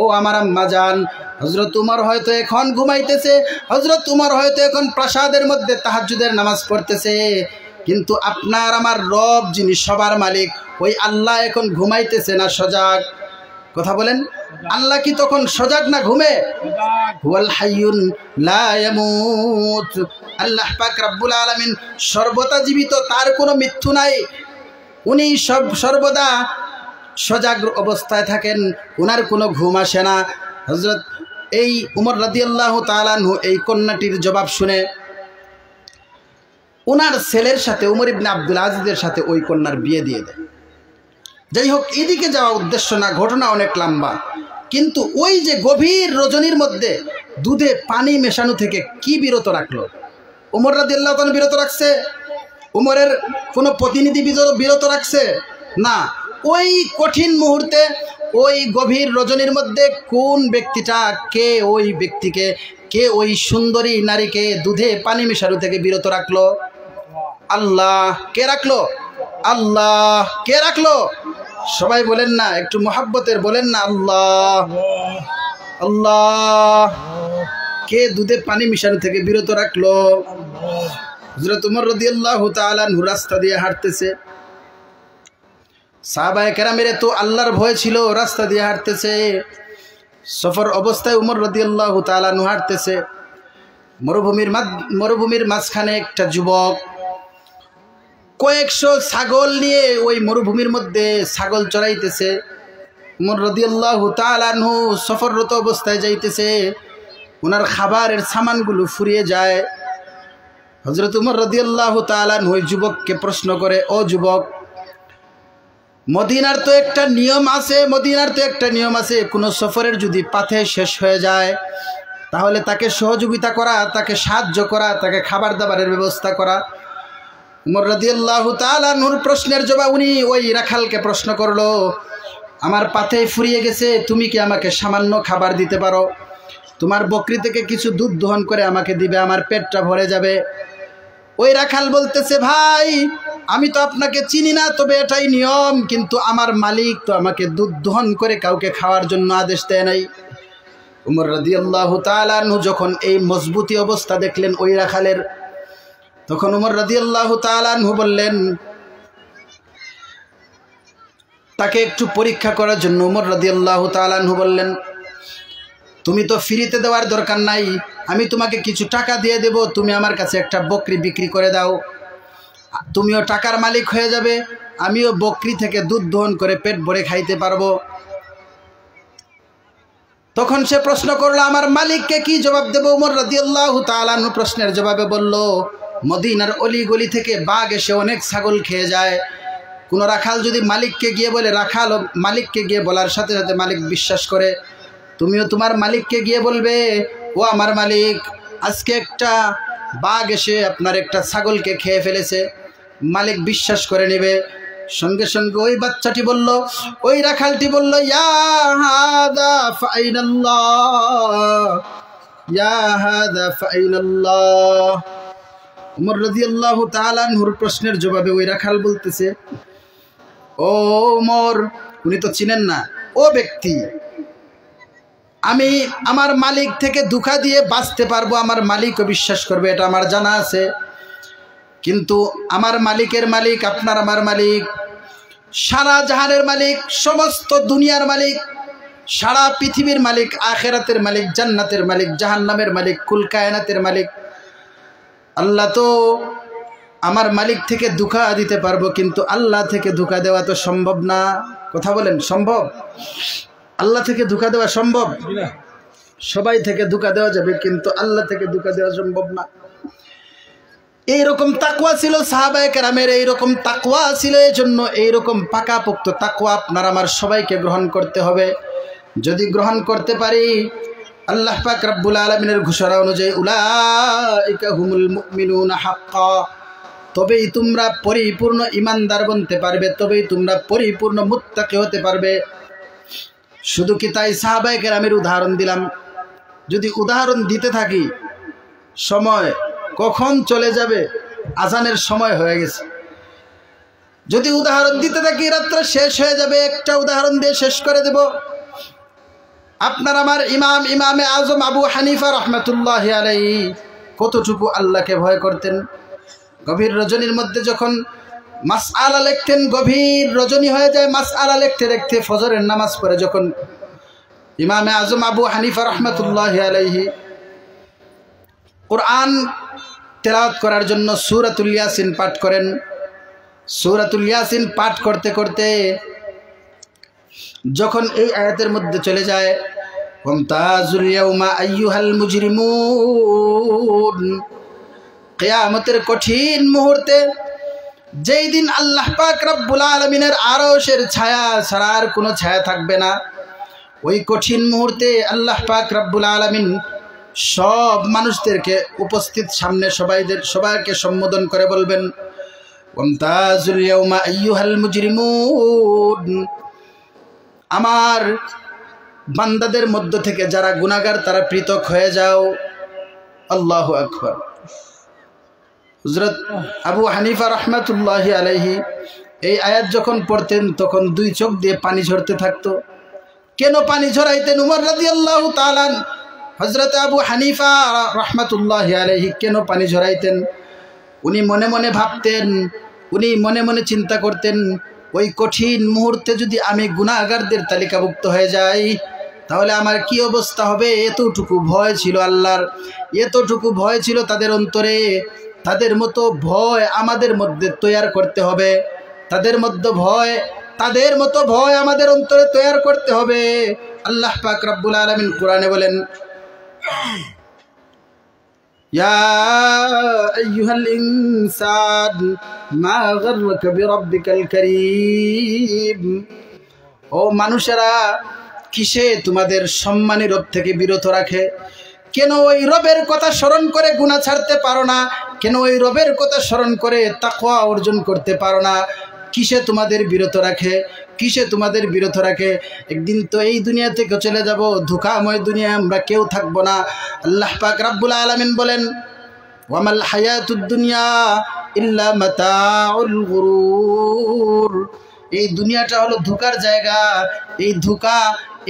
ও আমার আম্মা জান, হযরত উমর হয়তো এখন ঘুমাইতেছে, হযরত উমর হয়তো এখন প্রাসাদের মধ্যে তাহাজ্জুদের নামাজ পড়তেছে, কিন্তু আপনার আমার রব যিনি সবার মালিক, ওই আল্লাহ এখন ঘুমাইতেছে না সজাগ? কথা বলেন, আল্লাহ কি তখন সজাগ না ঘুমে? হুয়াল হাইয়ুন লা ইয়ামুত। আল্লাহ পাক রব্বুল আলামিন সর্বদা জীবিত, তার কোনো মৃত্যু নাই। উনি সর্বদা সজাগ অবস্থায় থাকেন, ওনার কোনো ঘুম আসে না। হযরত এই উমর রাদিয়াল্লাহু তাআলা আনহু এই কন্যাটির জবাব শুনে ওনার ছেলের সাথে, উমর ইবনে আব্দুল আজিজের সাথে ওই কন্যার বিয়ে দিয়ে দেয়। যাই হোক, এদিকে যাওয়া উদ্দেশ্য না, ঘটনা অনেক লম্বা। কিন্তু ওই যে গভীর রজনীর মধ্যে দুধে পানি মেশানো থেকে কি বিরত রাখলো? উমর রাদিয়াল্লাহু তাআলা বিরত রাখছে? উমরের কোনো প্রতিনিধি বিরত রাখছে? না। ওই কঠিন মুহূর্তে, ওই গভীর রজনীর মধ্যে কোন ব্যক্তিটা, কে ওই ব্যক্তিকে, কে ওই সুন্দরী নারীকে দুধে পানি মেশানো থেকে বিরত রাখলো? আল্লাহ। কে রাখলো? আল্লাহ। কে রাখলো? সবাই বলেন না, একটু মহাব্বতের বলেন না, আল্লাহ। আল্লাহ। কে দুধে পানি মিশানো থেকে বিরত রাখলো? হযরত উমর রাদিয়াল্লাহু তাআলা আনহু রাস্তা দিয়ে হাঁটতেছে। সাহাবায়ে কেরামের তো আল্লাহর ভয় ছিল, রাস্তা দিয়ে হাঁটতেছে। সফর অবস্থায় উমর রাদিয়াল্লাহু তাআলা আনহু হাঁটতেছে। মরুভূমির মাঝখানে একটা যুবক কয়েকশো ছাগল নিয়ে ওই মরুভূমির মধ্যে ছাগল চড়াইতেছে। উমর রাদিয়াল্লাহু তাআলা আনহু সফররত অবস্থায় যাইতেছে, ওনার খাবারের সামানগুলো ফুরিয়ে যায়। হযরত উমর রাদিয়াল্লাহু তাআলা আনহু ওই যুবককে প্রশ্ন করে, ও যুবক, মদিনার তো একটা নিয়ম আছে, কোনো সফরের যদি পাথে শেষ হয়ে যায় তাহলে তাকে সহযোগিতা করা, তাকে সাহায্য করা, তাকে খাবার দাবারের ব্যবস্থা করা। উমর রাদিয়াল্লাহু তাআলা আনহুর প্রশ্নের জবাব উনি ওই রাখালকে প্রশ্ন করলো, আমার পাথে ফুরিয়ে গেছে, তুমি কি আমাকে সামান্য খাবার দিতে পারো? তোমার বকরি থেকে কিছু দুধ দহন করে আমাকে দিবে, আমার পেটটা ভরে যাবে। ওই রাখাল বলতেছে, ভাই আমি তো আপনাকে চিনি না, তবে এটাই নিয়ম, কিন্তু আমার মালিক তো আমাকে দুধ দহন করে কাউকে খাওয়ার জন্য আদেশ দেয় নাই। উমর রাদিয়াল্লাহু তাআলা আনহু যখন এই মজবুতি অবস্থা দেখলেন ওই রাখালের, তখন উমর রাদিয়াল্লাহু তাআলা আনহু বললেন, তাকে একটু পরীক্ষা করার জন্য উমর রাদিয়াল্লাহু তাআলা আনহু বললেন, তুমি তো ফ্রিতে দেওয়ার দরকার নাই, আমি তোমাকে কিছু টাকা দিয়ে দেব, তুমি আমার কাছে একটা বকরি বিক্রি করে দাও, তুমিও টাকার মালিক হয়ে যাবে, আমিও বকরি থেকে দুধ দহন করে পেট ভরে খাইতে পারবো। তখন সে প্রশ্ন করলো, আমার মালিককে কি জবাব দেব? উমর রাদিয়াল্লাহু তাআলা আনহু প্রশ্নের জবাবে বলল, মদিনার অলি গলি থেকে বাঘ এসে অনেক ছাগল খেয়ে যায়। কোনো রাখাল যদি মালিককে গিয়ে বলে, রাখাল মালিককে গিয়ে বলার সাথে সাথে মালিক বিশ্বাস করে, তুমিও তোমার মালিককে গিয়ে বলবে, ও আমার মালিক, আজকে একটা বাঘ এসে আপনার একটা ছাগলকে খেয়ে ফেলেছে। মালিক বিশ্বাস করে নেবে। সঙ্গে সঙ্গে ওই বাচ্চাটি বলল, ওই রাখালটি বলল, ইয়া হাদা ফাইনাল্লাহ, ইয়া হাদা ফাইনাল্লাহ। উমর রাদিয়াল্লাহু তাআলা আনহুর প্রশ্নের জবাবে ওই রাখাল বলতেছে, ও উমর, উনি তো চিনেন না, ও ব্যক্তি, আমি আমার মালিক থেকে ধোঁকা দিয়ে বাঁচতে পারবো, আমার মালিকও বিশ্বাস করবে, এটা আমার জানা আছে। কিন্তু আমার মালিকের মালিক, আপনার আমার মালিক, সারা জাহানের মালিক, সমস্ত দুনিয়ার মালিক, সারা পৃথিবীর মালিক, আখিরাতের মালিক, জান্নাতের মালিক, জাহান্নামের মালিক, কুল কায়নাতের মালিক আল্লাহ। তো আমার মালিক থেকে ধোঁকা দিতে পারবো, কিন্তু আল্লাহ থেকে ধোঁকা দেওয়া তো সম্ভব না। কথা বলেন, সম্ভব? আল্লাহ থেকে ধোঁকা দেওয়া সম্ভব? সবাই থেকে ধোঁকা দেওয়া যাবে, কিন্তু আল্লাহ থেকে ধোঁকা দেওয়া সম্ভব না। এইরকম তাকওয়া ছিল সাহাবায়ে কেরামের, এইরকম তাকওয়া ছিল, এই জন্য এইরকম পাকাপোক্ত তাকওয়া আপনার আমার সবাইকে গ্রহণ করতে হবে। যদি গ্রহণ করতে পারি, আল্লাহ পাক রব্বুল আলামিনের ঘোষণা অনুযায়ী, উলাইকা হুমুল মুমিনুনা হাক্কা, তবেই তোমরা পরিপূর্ণ ইমানদার বনতে পারবে, তবেই তোমরা পরিপূর্ণ মুত্তাকি হতে পারবে। শুধু কি তাই? সাহাবায়ে কেরামের উদাহরণ দিলাম, যদি উদাহরণ দিতে থাকি সময় কখন চলে যাবে, আজানের সময় হয়ে গেছে। যদি উদাহরণ দিতে থাকি রাত্রে শেষ হয়ে যাবে। একটা উদাহরণ দিয়ে শেষ করে দেব। আপনার আমার ইমামে আজম আবু হানিফা রহমতুল্লাহ আলাইহি কতটুকু আল্লাহকে ভয় করতেন। গভীর রজনীর মধ্যে যখন মাসআলা লিখতেন, গভীর রজনী হয়ে যায়, মাসআলা লিখতে লিখতে ফজরের নামাজ পড়ে যখন ইমামে আজম আবু হানিফা রহমতুল্লাহ আলাইহি কুরআন তেলাওয়াত করার জন্য সূরাতুল ইয়াসিন পাঠ করেন। সূরাতুল ইয়াসিন পাঠ করতে করতে যখন এই আয়াতের মধ্যে চলে যায়, ওয়ামতাজুল ইয়াউমা আইয়ুহাল মুজরিমুন, কিয়ামতের কঠিন মুহূর্তে, যেই দিন আল্লাহ পাক রব্বুল আলামিনের আরশের ছায়া ছাড়া আর কোনো ছায়া থাকবে না, ওই কঠিন মুহূর্তে আল্লাহ পাক রব্বুল আলামিন সব মানুষদেরকে উপস্থিত সামনে সবাইকে সম্বোধন করে বলবেন, ওয়ামতাজুল ইয়াউমা আইয়ুহাল মুজরিমুন, আমার বান্দাদের মধ্য থেকে যারা গুনাহগার তারা পৃথক হয়ে যাও। আল্লাহু আকবার। হযরত আবু হানিফা রহমাতুল্লাহি আলাইহি এই আয়াত যখন পড়তেন তখন দুই চোখ দিয়ে পানি ঝরতে থাকতো। কেন পানি ঝরাইতেন উমর রাদিয়াল্লাহু তাআলা? হযরত আবু হানিফা রহমাতুল্লাহি আলাইহি কেন পানি ঝরাইতেন? উনি মনে মনে ভাবতেন, উনি মনে মনে চিন্তা করতেন, ওই কঠিন মুহূর্তে যদি আমি গুনাহগারদের তালিকাভুক্ত হয়ে যাই তাহলে আমার কি অবস্থা হবে। এতটুকু ভয় ছিল আল্লাহর, এতটুকু ভয় ছিল তাদের অন্তরে। তাদের মতো ভয় আমাদের মধ্যে তৈরি করতে হবে, তাদের মতো ভয় আমাদের অন্তরে তৈরি করতে হবে। আল্লাহ পাক রব্বুল আলামিন কোরআনে বলেন, ইয়া আইয়ুহাল ইনসান মা গাররাকা বিরাব্বিকাল কারীম, ও মানুষেরা কিসে তোমাদের সম্মানী রব থেকে বিরত রাখে? কেন ওই রবের কথা স্মরণ করে গুনাহ ছাড়তে পারো না? কেন ওই রবের কথা স্মরণ করে তাকওয়া অর্জন করতে পারো না? কিসে তোমাদের বিরত রাখে? কিসে তোমাদের বিরত রাখে? একদিন তো এই দুনিয়া থেকে চলে যাব, ধোঁকাময় দুনিয়া, আমরা কেউ থাকবো না। আল্লাহ পাক রব্বুল আলামিন বলেন, ওয়ামাল হায়াতুদ দুনিয়া ইল্লা মাতাউল গুরুর, এই দুনিয়াটা হলো ধোঁকার জায়গা।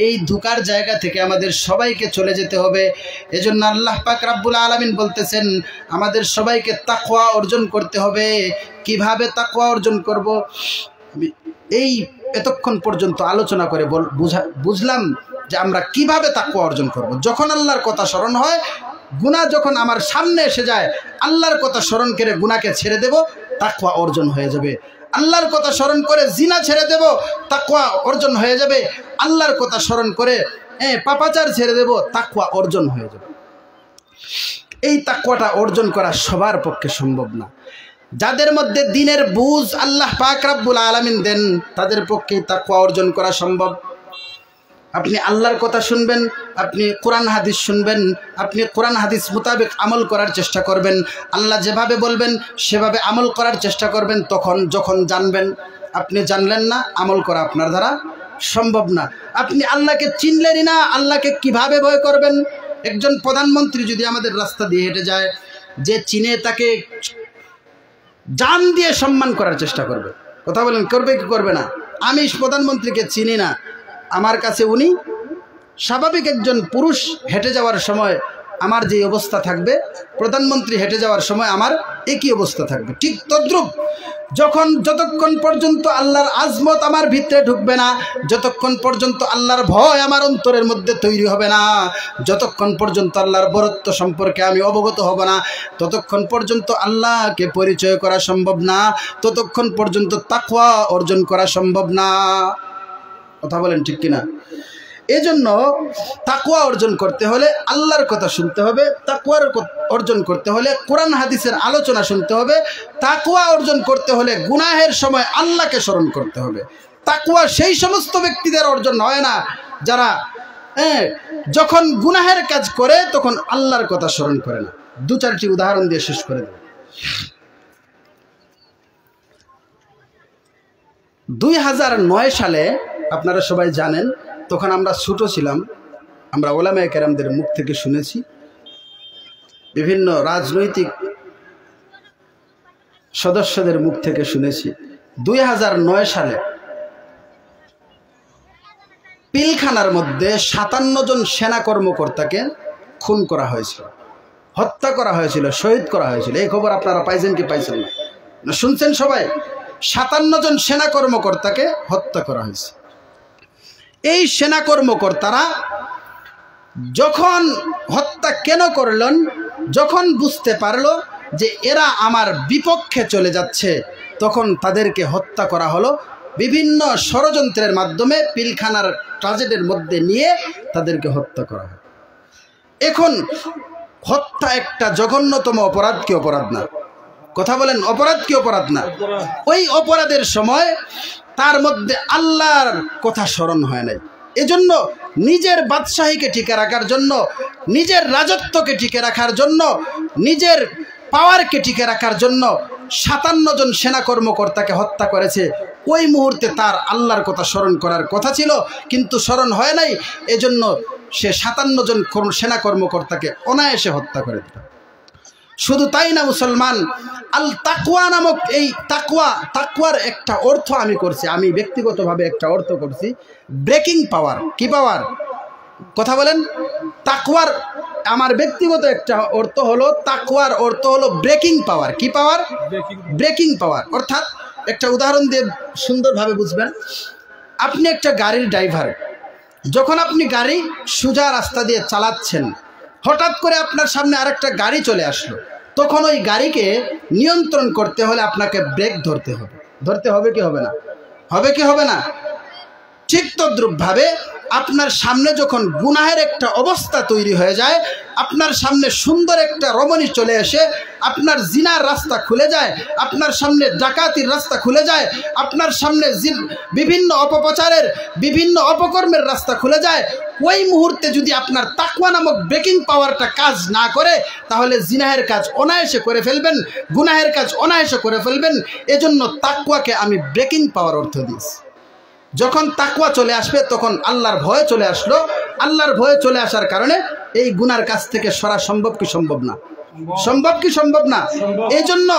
এই ধোঁকার জায়গা থেকে আমাদের সবাইকে চলে যেতে হবে। এজন্য আল্লাহ পাক রব্বুল আলামিন বলতেছেন আমাদের সবাইকে তাকওয়া অর্জন করতে হবে। কিভাবে তাকওয়া অর্জন করব? এই এতক্ষণ পর্যন্ত আলোচনা করে বুঝলাম যে আমরা কিভাবে তাকওয়া অর্জন করব। যখন আল্লাহর কথা স্মরণ হয়, গুনাহ যখন আমার সামনে এসে যায়, আল্লাহর কথা স্মরণ করে গুনাহকে ছেড়ে দেব, তাকওয়া অর্জন হয়ে যাবে। আল্লাহর কথা স্মরণ করে জিনা ছেড়ে দেব, তাকওয়া অর্জন হয়ে যাবে। আল্লাহর কথা স্মরণ করে পাপাচার ছেড়ে দেব, তাকওয়া অর্জন হয়ে যাবে। এই তাকওয়াটা অর্জন করা সবার পক্ষে সম্ভব না। যাদের মধ্যে দ্বীনের বুঝ আল্লাহ পাক রব্বুল আলামিন দেন, তাদের পক্ষে তাকওয়া অর্জন করা সম্ভব। আপনি আল্লাহর কথা শুনবেন, আপনি কোরআন হাদিস শুনবেন, আপনি কোরআন হাদিস মোতাবেক আমল করার চেষ্টা করবেন, আল্লাহ যেভাবে বলবেন সেভাবে আমল করার চেষ্টা করবেন। যখন জানবেন, আপনি জানলেন না, আমল করা আপনার দ্বারা সম্ভব না। আপনি আল্লাহকে চিনলেনই না, আল্লাহকে কিভাবে ভয় করবেন? একজন প্রধানমন্ত্রী যদি আমাদের রাস্তা দিয়ে হেঁটে যায়, যে চিনে তাকে জান দিয়ে সম্মান করার চেষ্টা করবে। কথা বলেন, করবে কি করবে না? আমি প্রধানমন্ত্রীকে চিনি না, আমার কাছে উনি স্বাভাবিক একজন পুরুষ হেঁটে যাওয়ার সময় আমার যে অবস্থা থাকবে, প্রধানমন্ত্রী হেঁটে যাওয়ার সময় আমার একই অবস্থা থাকবে। ঠিক তদ্রূপ যতক্ষণ পর্যন্ত আল্লাহর আজমত আমার ভিতরে ঢুকবে না, যতক্ষণ পর্যন্ত আল্লাহর ভয় আমার অন্তরের মধ্যে তৈরি হবে না, যতক্ষণ পর্যন্ত আল্লাহর বরত্ব সম্পর্কে আমি অবগত হব না, ততক্ষণ পর্যন্ত আল্লাহকে পরিচয় করা সম্ভব না, ততক্ষণ পর্যন্ত তাকওয়া অর্জন করা সম্ভব না। কথা বলেন ঠিক কিনা? এজন্য তাকওয়া অর্জন করতে হলে আল্লাহর কথা শুনতে হবে, তাকওয়ার অর্জন করতে হলে কোরআন হাদিসের আলোচনা শুনতে হবে, তাকওয়া অর্জন করতে হলে গুনাহের সময় আল্লাহকে স্মরণ করতে হবে। তাকওয়া সেই সমস্ত ব্যক্তিদের অর্জন হয় না যারা যখন গুনাহের কাজ করে তখন আল্লাহর কথা স্মরণ করে না। দু চারটি উদাহরণ দিয়ে শেষ করে দেব। 2009 সালে আপনারা সবাই জানেন, তখন আমরা ছোট ছিলাম, আমরা ওলামায়ে কেরামদের মুখ থেকে শুনেছি, বিভিন্ন রাজনৈতিক সদস্যদের মুখ থেকে শুনেছি। 2009 সালে পিলখানার মধ্যে 57 জন সেনা কর্মকর্তাকে খুন করা হয়েছিল, হত্যা করা হয়েছিল, শহীদ করা হয়েছিল। এই খবর আপনারা পাইছেন কি পাইছেন না শুনছেন সবাই? 57 জন সেনা কর্মকর্তাকে হত্যা করা হয়েছে। এই সেনা কর্মকর্তারা যখন হত্যা কেন করলেন, যখন বুঝতে পারলো যে এরা আমার বিপক্ষে চলে যাচ্ছে, তখন তাদেরকে হত্যা করা হলো। বিভিন্ন ষড়যন্ত্রের মাধ্যমে পিলখানার ট্রাজেডির মধ্যে নিয়ে তাদেরকে হত্যা করা হয়। এখন হত্যা একটা জঘন্যতম অপরাধ কি অপরাধ না? কথা বলেন, অপরাধ কি অপরাধ না? ওই অপরাধের সময় তার মধ্যে আল্লাহর কথা স্মরণ হয় নাই। এজন্য নিজের বাদশাহীকে টিকে রাখার জন্য, নিজের রাজত্বকে টিকে রাখার জন্য, নিজের পাওয়ারকে টিকে রাখার জন্য 57 জন সেনা কর্মকর্তাকে হত্যা করেছে। ওই মুহূর্তে তার আল্লাহর কথা স্মরণ করার কথা ছিল, কিন্তু স্মরণ হয় নাই। এজন্য সে 57 জন সেনা কর্মকর্তাকে অনায়াসে হত্যা করে দিল। শুধু তাই না মুসলমান, আল তাকওয়া নামক এই তাকওয়ার একটা অর্থ আমি করছি, আমি ব্যক্তিগতভাবে একটা অর্থ করছি ব্রেকিং পাওয়ার। কি পাওয়ার? কথা বলেন। তাকওয়ার আমার ব্যক্তিগত একটা অর্থ হলো, তাকওয়ার অর্থ হলো ব্রেকিং পাওয়ার। কি পাওয়ার? ব্রেকিং পাওয়ার। অর্থাৎ একটা উদাহরণ দিয়ে সুন্দরভাবে বুঝবেন। আপনি একটা গাড়ির ড্রাইভার, যখন আপনি গাড়ি সোজা রাস্তা দিয়ে চালাচ্ছেন, হঠাৎ করে আপনার সামনে আরেকটা গাড়ি চলে আসলো, তখন ওই গাড়িকে নিয়ন্ত্রণ করতে হলে আপনাকে ব্রেক ধরতে হবে। ধরতে হবে কি হবে না? হবে কি হবে না? ঠিক তদ্রূপভাবে আপনার সামনে যখন গুনাহের একটা অবস্থা তৈরি হয়ে যায়, আপনার সামনে সুন্দর একটা রমণী চলে এসে আপনার জিনার রাস্তা খুলে যায়, আপনার সামনে ডাকাতির রাস্তা খুলে যায়, আপনার সামনে বিভিন্ন অপপ্রচারের, বিভিন্ন অপকর্মের রাস্তা খুলে যায়, ওই মুহূর্তে যদি আপনার তাকওয়া নামক ব্রেকিং পাওয়ারটা কাজ না করে, তাহলে জিনাহের কাজ অনায়াসে করে ফেলবেন, গুনাহের কাজ অনায়াসে করে ফেলবেন। এজন্য তাকওয়াকে আমি ব্রেকিং পাওয়ার অর্থ দিয়েছি। যখন তাকওয়া চলে আসবে, তখন আল্লাহর ভয় চলে আসলো। আল্লাহর ভয় চলে আসার কারণে এই গুনার কাছ থেকে সরা সম্ভব কি সম্ভব না? সম্ভব কি সম্ভব না? এই জন্য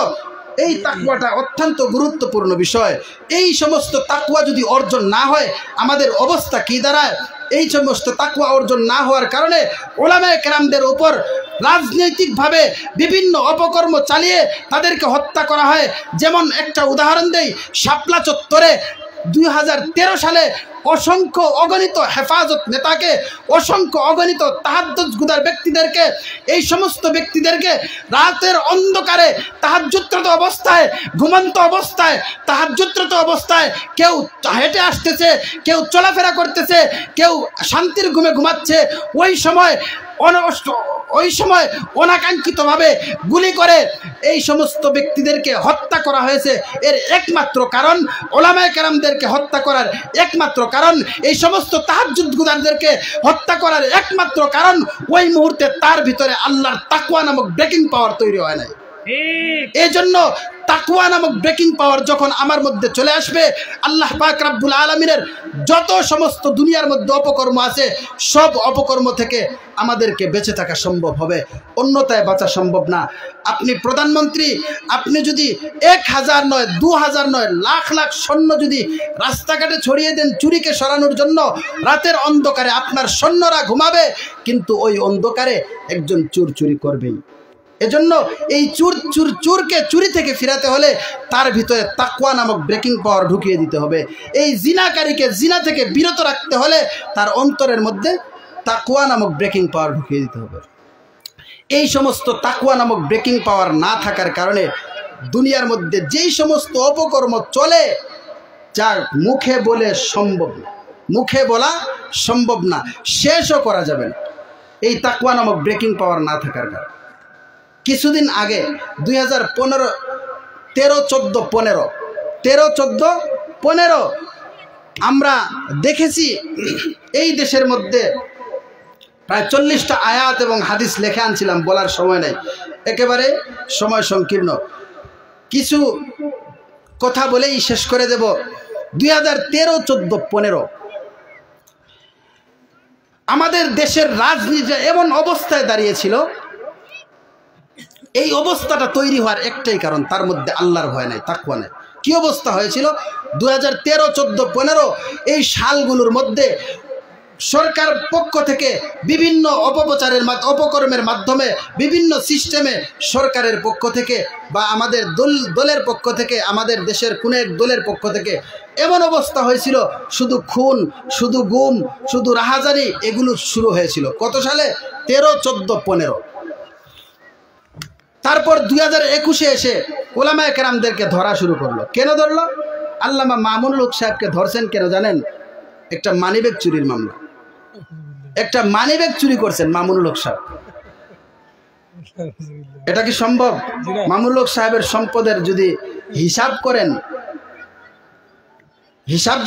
এই তাকওয়াটা অত্যন্ত গুরুত্বপূর্ণ বিষয়। এই সমস্ত তাকওয়া যদি অর্জন না হয়, আমাদের অবস্থা কি দাঁড়ায়? এই সমস্ত তাকওয়া অর্জন না হওয়ার কারণে উলামায়ে কেরামদের উপর রাজনৈতিকভাবে বিভিন্ন অপকর্ম চালিয়ে তাদেরকে হত্যা করা হয়। যেমন একটা উদাহরণ দেই, শাপলা চত্বরে 2013 সালে অসংখ্য অগণিত হেফাজত নেতাকে, অসংখ্য অগণিত তাহাজ্জুদগুজার ব্যক্তিদেরকে, এই সমস্ত ব্যক্তিদেরকে রাতের অন্ধকারে তাহাজ্জুদরত অবস্থায়, ঘুমন্ত অবস্থায়, তাহাজ্জুদরত অবস্থায়, কেউ হেঁটে আসতেছে, কেউ চলাফেরা করতেছে, কেউ শান্তির ঘুমে ঘুমাচ্ছে, ওই সময় অনাকাঙ্ক্ষিতভাবে গুলি করে এই সমস্ত ব্যক্তিদেরকে হত্যা করা হয়েছে। এর একমাত্র কারণ, উলামায়ে কেরামদেরকে হত্যা করার একমাত্র কারণ, এই সমস্ত তাহাজ্জুদগুজারদেরকে হত্যা করার একমাত্র কারণ, ওই মুহূর্তে তার ভিতরে আল্লাহর তাকওয়া নামক ব্রেকিং পাওয়ার তৈরি হয় নাই। এই জন্য তাকওয়া নামক ব্রেকিং পাওয়ার যখন আমার মধ্যে চলে আসবে, আল্লাহ পাক রব্বুল আলামিনের যত সমস্ত দুনিয়ার মধ্যে অপকর্ম আছে, সব অপকর্ম থেকে আমাদেরকে বেঁচে থাকা সম্ভব হবে, অন্যথায় বাঁচা সম্ভব না। আপনি প্রধানমন্ত্রী, আপনি যদি 1000 নয়, 2000 নয়, লাখ লাখ সৈন্য যদি রাস্তাঘাটে ছড়িয়ে দেন চুরিকে সরানোর জন্য, রাতের অন্ধকারে আপনার সৈন্যরা ঘুমাবে, কিন্তু ওই অন্ধকারে একজন চোর চুরি করবেই। এজন্য এই চোরকে চুরি থেকে ফিরাতে হলে তার ভিতরে তাকওয়া নামক ব্রেকিং পাওয়ার ঢুকিয়ে দিতে হবে। এই জিনাকারীকে জিনা থেকে বিরত রাখতে হলে তার অন্তরের মধ্যে তাকওয়া নামক ব্রেকিং পাওয়ার ঢুকিয়ে দিতে হবে। এই সমস্ত তাকওয়া নামক ব্রেকিং পাওয়ার না থাকার কারণে দুনিয়ার মধ্যে যেই সমস্ত অপকর্ম চলে, যা মুখে বলে সম্ভব না, মুখে বলা সম্ভব না, শেষও করা যাবে না, এই তাকওয়া নামক ব্রেকিং পাওয়ার না থাকার কারণে। কিছুদিন আগে 2013-14-15 আমরা দেখেছি এই দেশের মধ্যে প্রায় 40টা আয়াত এবং হাদিস লেখে আনছিলাম, বলার সময় নাই, একেবারে সময় সংকীর্ণ, কিছু কথা বলেই শেষ করে দেব। 2013-14-15 আমাদের দেশের রাজনীতি এমন অবস্থায় দাঁড়িয়েছিল, এই অবস্থাটা তৈরি হওয়ার একটাই কারণ, তার মধ্যে আল্লাহর ভয় নাই, তাকওয়া নাই। কি অবস্থা হয়েছিল 2013-14-15 এই সালগুলোর মধ্যে? সরকার পক্ষ থেকে বিভিন্ন অপকর্মের মাধ্যমে বিভিন্ন সিস্টেমে সরকারের পক্ষ থেকে বা আমাদের দলের পক্ষ থেকে, আমাদের দেশের কোন এক দলের পক্ষ থেকে এমন অবস্থা হয়েছিল, শুধু খুন, শুধু গুম, শুধু রাহাজানি এগুলো শুরু হয়েছিল। কত সালে? 13, 14, 15। তারপর 2021-এ এসে উলামায়ে কেরামদেরকে ধরা শুরু করলো। কেন ধরলো? আল্লামা মামুনুল হক সাহেবকে ধরছেন কেন জানেন? একটা মানিব্যাগ চুরির মামলা। একটা মানিব্যাগ চুরি করছেন মামুনুল হক সাহেব। এটা কি সম্ভব? মামুনুল হক সাহেবের সম্পদের যদি হিসাব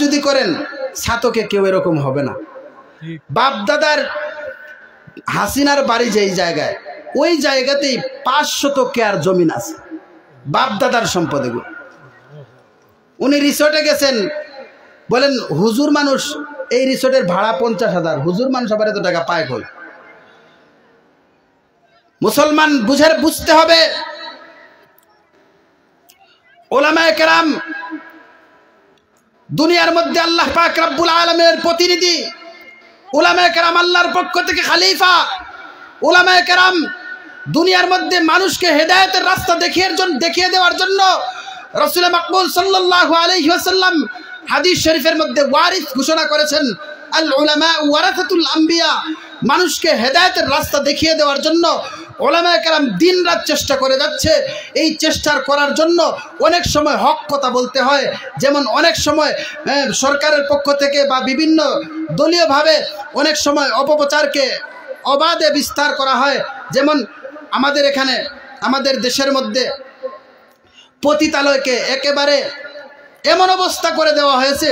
যদি করেন ছাতকে কেউ এরকম হবে না। বাপদাদার হাসিনার বাড়ি যেই জায়গায়, ওই জায়গাতেই 500 কেয়ার জমিন আছে, বাপদাদার সম্পদ এগুলো। উনি রিসোর্টে গেছেন, বলেন হুজুর মানুষ, এই রিসোর্টের ভাড়া 50,000। হুজুর মানুষ আবার এত টাকা পায় কই? মুসলমান বুঝতে হবে, উলামায়ে কেরাম দুনিয়ার মধ্যে আল্লাহ পাক রব্বুল আলামিনের প্রতিনিধি। উলামায়ে কেরাম আল্লাহর পক্ষ থেকে খলিফা। উলামায়ে কেরাম দুনিয়ার মধ্যে মানুষকে হেদায়েতের রাস্তা দেখিয়ে দেওয়ার জন্য রাসূল মাকবুল সাল্লাল্লাহু আলাইহি ওয়াসাল্লাম হাদিস শরীফের মধ্যে ওয়ারিস ঘোষণা করেছেন, আল উলামা ওয়ারাসাতুল আম্বিয়া। মানুষকে হেদায়েতের রাস্তা দেখিয়ে দেওয়ার জন্য উলামায়ে কেরাম দিনরাত চেষ্টা করে যাচ্ছে। এই চেষ্টার করার জন্য অনেক সময় হক কথা বলতে হয়, যেমন অনেক সময় সরকারের পক্ষ থেকে বা বিভিন্ন দলীয়ভাবে অনেক সময় অপপ্রচারকে অবাধে বিস্তার করা হয়। যেমন আমাদের এখানে, আমাদের দেশের মধ্যে পতিতালয়কে একেবারে এমন অবস্থা করে দেওয়া হয়েছে,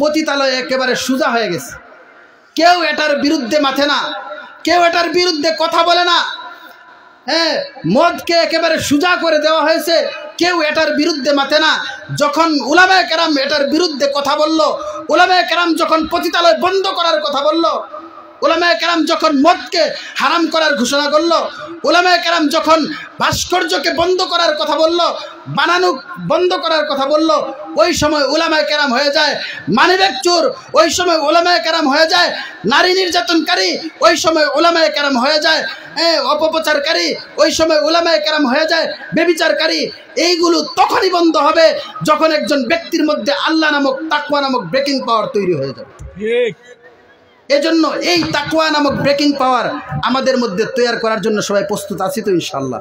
পতিতালয় একেবারে সোজা হয়ে গেছে। কেউ এটার বিরুদ্ধে মাথে না, কেউ এটার বিরুদ্ধে কথা বলে না। মদকে একেবারে সোজা করে দেওয়া হয়েছে, কেউ এটার বিরুদ্ধে মাথে না। যখন উলামায়ে কেরাম এটার বিরুদ্ধে কথা বলল, উলামায়ে কেরাম যখন পতিতালয় বন্ধ করার কথা বলল, উলামায়ে কেরাম যখন মদকে হারাম করার ঘোষণা করল, উলামায়ে কেরাম যখন ভাস্কর্যকে বন্ধ করার কথা বলল, বানানো বন্ধ করার কথা বলল, ওই সময় উলামায়ে কেরাম হয়ে যায় মানিব্যাগ চোর, ওই সময় উলামায়ে কেরাম হয়ে যায় নারী নির্যাতনকারী, ওই সময় উলামায়ে কেরাম হয়ে যায় অপপ্রচারকারী, ওই সময় উলামায়ে কেরাম হয়ে যায় ব্যভিচারকারী। এইগুলো তখনই বন্ধ হবে যখন একজন ব্যক্তির মধ্যে আল্লাহ নামক, তাকওয়া নামক ব্রেকিং পাওয়ার তৈরি হয়ে যাবে। এজন্য এই তাকওয়া নামক ব্রেকিং পাওয়ার আমাদের মধ্যে তৈরি করার জন্য সবাই প্রস্তুত আছি তো ইনশাআল্লাহ?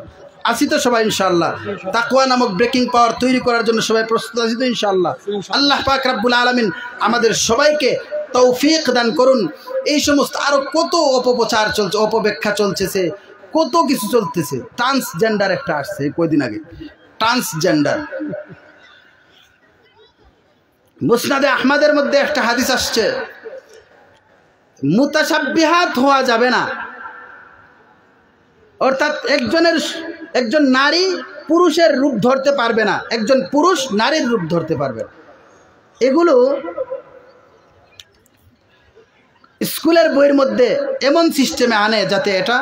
আছি তো সবাই ইনশাআল্লাহ? তাকওয়া নামক ব্রেকিং পাওয়ার তৈরি করার জন্য সবাই প্রস্তুত আছি তো ইনশাআল্লাহ? আল্লাহ পাক রব্বুল আলামিন আমাদের সবাইকে তৌফিক দান করুন। এই সমস্ত আরো কত অপপ্রচার চলছে, অপব্যাখ্যা চলতেছে, কত কিছু চলতেছে। ট্রান্সজেন্ডার একটা আসছে কয়দিন আগে, ট্রান্সজেন্ডার। মুসনাদে আহমদের মধ্যে একটা হাদিস আসছে, মুতাশাব্বিহাত হওয়া যাবে না, অর্থাৎ একজন নারী পুরুষের রূপ ধরতে পারবে না, একজন পুরুষ নারীর রূপ ধরতে পারবে না। এগুলো স্কুলের বইয়ের মধ্যে এমন সিস্টেমে আনে যাতে এটা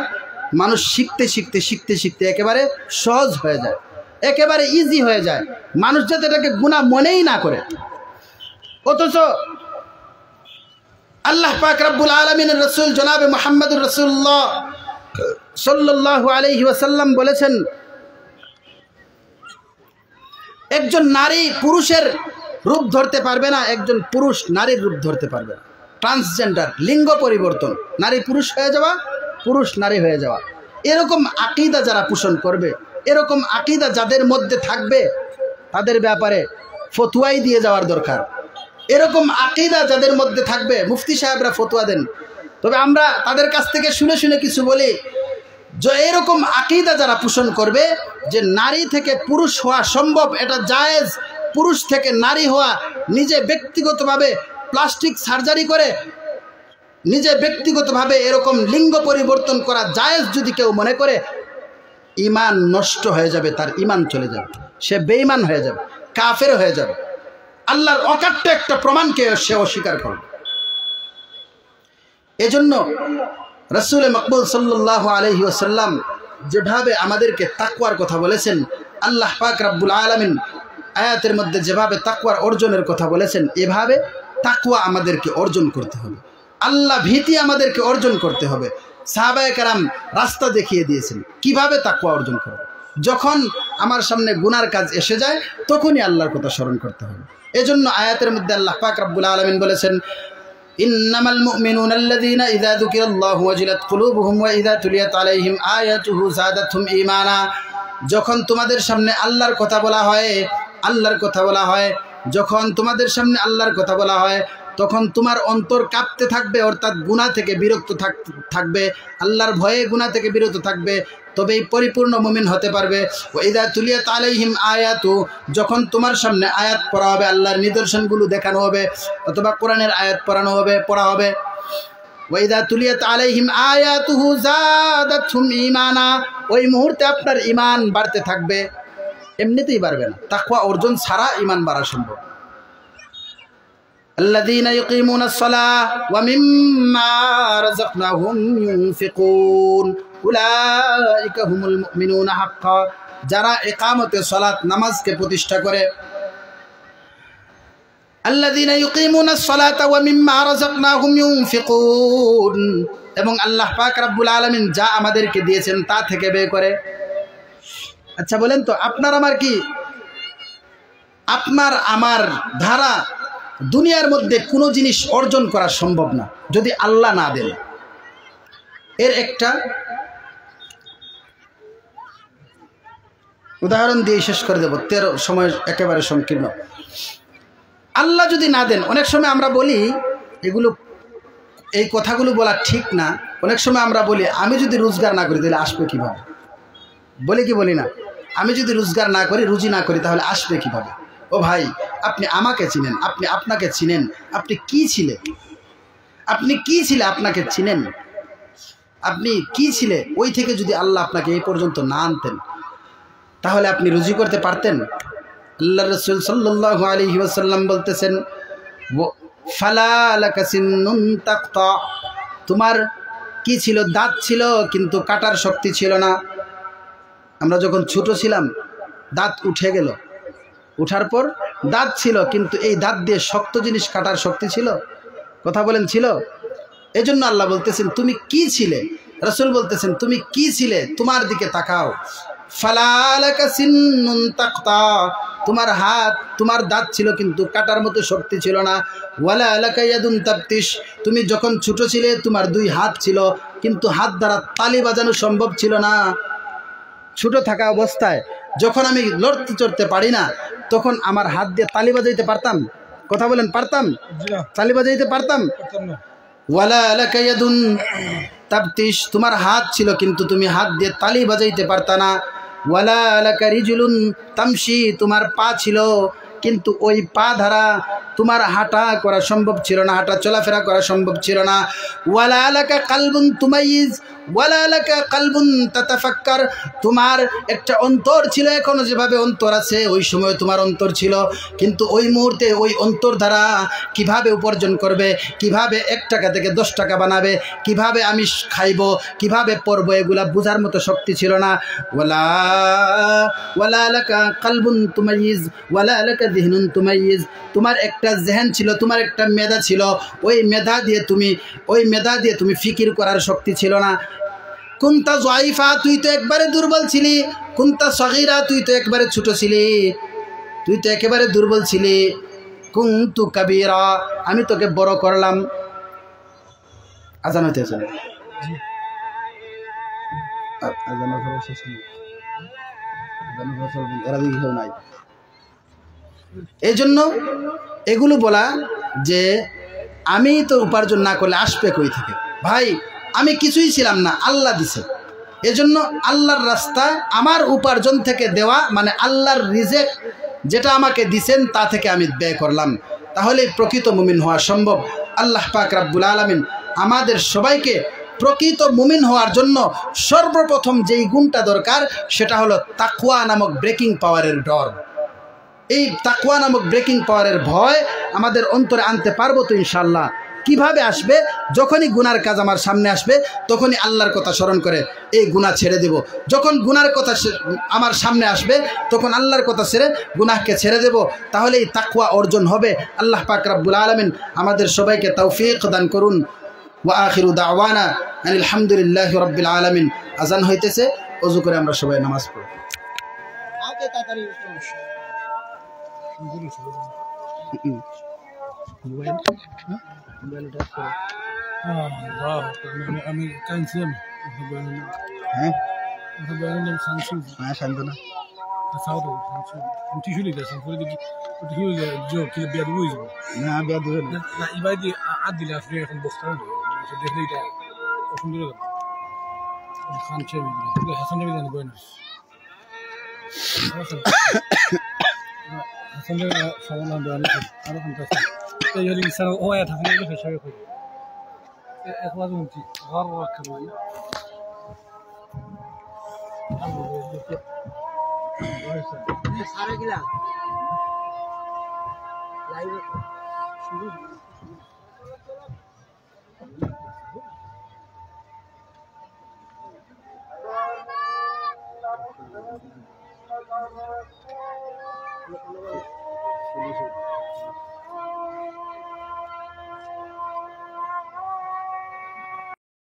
মানুষ শিখতে শিখতে শিখতে শিখতে একেবারে সহজ হয়ে যায়, একেবারে ইজি হয়ে যায়, মানুষ যাতে এটাকে গুনাহ মনেই না করে। অথচ আল্লাহ পাক রব্বুল আলামিনের রাসূল জনাবে মুহাম্মদুর রাসূলুল্লাহ সাল্লাল্লাহু আলাইহি ওয়াসাল্লাম বলেছেন, একজন নারী পুরুষের রূপ ধরতে পারবে না, একজন পুরুষ নারীর রূপ ধরতে পারবে না। ট্রান্সজেন্ডার, লিঙ্গ পরিবর্তন, নারী পুরুষ হয়ে যাওয়া, পুরুষ নারী হয়ে যাওয়া, এরকম আকীদা যারা পোষণ করবে, এরকম আকীদা যাদের মধ্যে থাকবে, তাদের ব্যাপারে ফতোয়াই দিয়ে যাওয়ার দরকার। এরকম আকীদা যাদের মধ্যে থাকবে, মুফতি সাহেবরা ফতোয়া দেন, তবে আমরা তাদের কাছ থেকে শুনে শুনে কিছু বলি, যে এরকম আকীদা যারা পোষণ করবে যে নারী থেকে পুরুষ হওয়া সম্ভব, এটা জায়েজ, পুরুষ থেকে নারী হওয়া, নিজে ব্যক্তিগতভাবে প্লাস্টিক সার্জারি করে নিজে ব্যক্তিগতভাবে এরকম লিঙ্গ পরিবর্তন করা জায়েজ যদি কেউ মনে করে, ঈমান নষ্ট হয়ে যাবে, তার ঈমান চলে যাবে, সে বেঈমান হয়ে যাবে, কাফের হয়ে যাবে, আল্লাহর অকাট্য একটা প্রমাণকে সে অস্বীকার করবে। এজন্য রাসূল মাকবুল সাল্লাল্লাহু আলাইহি ওয়াসাল্লাম যেভাবে আমাদেরকে তাকওয়ার কথা বলেছেন, আল্লাহ পাক রব্বুল আলামিন আয়াতের মধ্যে যেভাবে তাকওয়ার অর্জনের কথা বলেছেন, এভাবে তাকওয়া আমাদেরকে অর্জন করতে হবে। আল্লাহ ভীতি আমাদেরকে অর্জন করতে হবে। সাহাবায়ে কেরাম রাস্তা দেখিয়ে দিয়েছেন কিভাবে তাকওয়া অর্জন করব। যখন আমার সামনে গুনার কাজ এসে যায় তখনই আল্লাহর কথা স্মরণ করতে হবে। এজন্য আয়াতের মধ্যে আল্লাহ পাক রব্বুল আলামিন বলেছেন, ইন্নামাল মুমিনুনা আল্লাযীনা ইযা যুকিরাল্লাহু ওয়াজিলাত কুলুবুহুম ওয়া ইযা তুলিয়াত আলাইহিম আয়াতুহু যাদাতহুম ঈমানা। যখন তোমাদের সামনে আল্লাহর কথা বলা হয়, আল্লাহর কথা বলা হয়, যখন তোমাদের সামনে আল্লাহর কথা বলা হয় তখন তোমার অন্তর কাঁপতে থাকবে, অর্থাৎ গুনাহ থেকে বিরত থাকবে, আল্লাহর ভয়ে গুনাহ থেকে বিরত থাকবে, তবেই পরিপূর্ণ মুমিন হতে পারবে। ওয়া ইযা তুলিয়াত আলাইহিম আয়াতু, যখন তোমার সামনে আয়াত পড়া হবে, আল্লাহর নিদর্শনগুলো দেখানো হবে অথবা কোরআনের আয়াত পড়া হবে। ওয়া ইযা তুলিয়াত আলাইহিম আয়াতুহু যাদাতহুম ঈমানা, ওই মুহূর্তে আপনার ঈমান বাড়তে থাকবে, এমনিতেই বাড়বে না, তাকওয়া অর্জন ছাড়া ঈমান বাড়া সম্ভব। الذين يقيمون الصلاة ومما رزقناهم ينفقون أولئك هم المؤمنون حقا। যারা ইকামতে সালাত নামাজকে প্রতিষ্ঠা করে, الذين يقيمون الصلاة ومما رزقناهم ينفقون, এবং আল্লাহ পাক রব্বুল আলামিন যা আমাদেরকে দিয়েছেন তা থেকে ব্যয় করে। আচ্ছা বলেন তো, আপনার আমার ধারা দুনিয়ার মধ্যে কোনো জিনিস অর্জন করা সম্ভব না যদি আল্লাহ না দেন। এর একটা উদাহরণ দিয়ে শেষ করে দেব, সময় একেবারে সংকীর্ণ। আল্লাহ যদি না দেন, অনেক সময় আমরা বলি এই কথাগুলো বলা ঠিক না, অনেক সময় আমরা বলি আমি যদি রোজগার না করি তাহলে আসবে কিভাবে, বলি কি বলি না? আমি যদি রোজগার না করি, রুজি না করি, তাহলে আসবে কিভাবে? ও ভাই, আপনি আমাকে চিনেন, আপনি আপনাকে চিনেন, আপনি কি ছিলে, আপনাকে চিনেন, আপনি কি ছিলে, ওই থেকে যদি আল্লাহ আপনাকে এই পর্যন্ত না আনতেন তাহলে আপনি রুজি করতে পারতেন? আল্লাহ রাসূল সাল্লাল্লাহু আলাইহি ওয়াসাল্লাম বলতেছেন, ফালা লাকা সিন্নুন তাকতা, তোমার কি ছিল? দাঁত ছিল কিন্তু কাটার শক্তি ছিল না। আমরা যখন ছোট ছিলাম দাঁত উঠে গেল, উঠার পর দাঁত ছিল কিন্তু এই দাঁত দিয়ে শক্ত জিনিস কাটার শক্তি ছিল? কথা বলেন, ছিল? এজন্য আল্লাহ বলতেছেন তুমি কি ছিলে, রাসূল বলতেছেন তুমি কি ছিলে, তোমার দিকে তাকাও। ফালা লাকা সিন্নুন তাকতা, তোমার হাত, তোমার দাঁত ছিল কিন্তু কাটার মতো শক্তি ছিল না। ওয়ালা লাকা ইয়াদুন তাবতিশ, তুমি যখন ছোট ছিলে তোমার দুই হাত ছিল কিন্তু হাত দ্বারা তালি বাজানো সম্ভব ছিল না। ছোট থাকা অবস্থায় যখন আমি লড়তে চড়তে পারি না তখন আমার হাত দিয়ে তালি বাজাইতে পারতাম? কথা বলেন, পারতাম? তালি বাজাইতে পারতাম? ওয়ালা লাকা ইয়াদুন তাবতিশ, তোমার হাত ছিল কিন্তু তুমি হাত দিয়ে তালি বাজাইতে পারতা না। ওয়ালা লাকা রিজুলুন তামশি, তোমার পা ছিল কিন্তু ওই পা দ্বারা তোমার হাঁটা করা সম্ভব ছিল না, হাঁটা চলাফেরা করা সম্ভব ছিল না। ওয়ালা লাকা কালবুন তুমাইজ, ওয়ালা লাকা কালবুন তাতাফাক্কার, তোমার একটা অন্তর ছিল, এখনো যেভাবে অন্তর আছে ওই সময় তোমার অন্তর ছিল, কিন্তু ওই মুহূর্তে ওই অন্তর দ্বারা কিভাবে উপার্জন করবে, কিভাবে 1 টাকা থেকে 10 টাকা বানাবে, কিভাবে আমি খাইব, কিভাবে পড়বো, এগুলা বোঝার মতো শক্তি ছিল না। ওয়ালা লাকা কালবুন তুমাইজ ওয়ালা লাকা যিহনুন তুমাইজ, তোমার একটা জেহেন ছিল, তোমার একটা মেধা ছিল, ওই মেধা দিয়ে তুমি ফিকির করার শক্তি ছিল না। কুনতা যায়ফা, তুই তো একবারে দুর্বল ছিলি। কুনতা সগীরা, তুই তো একবারে ছোট ছিলি, তুই তো একেবারে দুর্বল ছিলি। কুনতু কাবীরা, আমি তোকে বড় করলাম। আজান হইতেছে, এই জন্য এগুলো বলা যে আমি তো উপার্জন না করলে আসবে কই থেকে? ভাই, আমি কিছুই ছিলাম না, আল্লাহ দিছে। এজন্য আল্লাহর রাস্তা আমার উপার্জন থেকে দেওয়া, মানে আল্লাহর রিজেক যেটা আমাকে দিছেন তা থেকে আমি ব্যয় করলাম, তাহলে প্রকৃত মুমিন হওয়া সম্ভব। আল্লাহ পাক রব্বুল আলামিন আমাদের সবাইকে প্রকৃত মুমিন হওয়ার জন্য সর্বপ্রথম যেই গুণটা দরকার সেটা হলো তাকওয়া নামক ব্রেকিং পাওয়ারের ডর। এই তাকওয়া নামক ব্রেকিং পাওয়ারের ভয় আমাদের অন্তরে আনতে পারবো তো ইনশাআল্লাহ। কিভাবে আসবে? যখনই গুনার কাজ আমার সামনে আসবে তখনই আল্লাহর কথা স্মরণ করে এই গুনাহ ছেড়ে দেব। যখন গুনার কথা আমার সামনে আসবে তখন আল্লাহর কথা ছেড়ে গুনাহকে ছেড়ে দেব, তাহলে এই তাকওয়া অর্জন হবে। আল্লাহ পাক রব্বুল আলামিন আমাদের সবাইকে তৌফিক দান করুন। ওয়া আখিরু দাওয়ানা আনিল হামদুলিল্লাহি রাব্বিল আলামিন। আজান হইতেছে, ওযু করে আমরা সবাই নামাজ পড়ব। আমি কাঁদছিলাম হ্যাঁ খানছি হ্যাঁ শান্তনা টিস্যু লিখেছেন পরে দেখি টিস্যু জো কি বিয়া দিব না বিয়া দিবে না। না এবার দিয়ে আর দিলে আসলে এখন বসতে হবে দেখলে এটা পছন্দ করে খানছে হাসান নবী জানি বই না হাসান নবী সমাধান দেওয়া আরো খানতে এই হলে ইচ্ছা ও থাকে না ফেসাবে করি একবার উঠি ঘর রাখতে পারি সারা গিলা লাইভ শুরু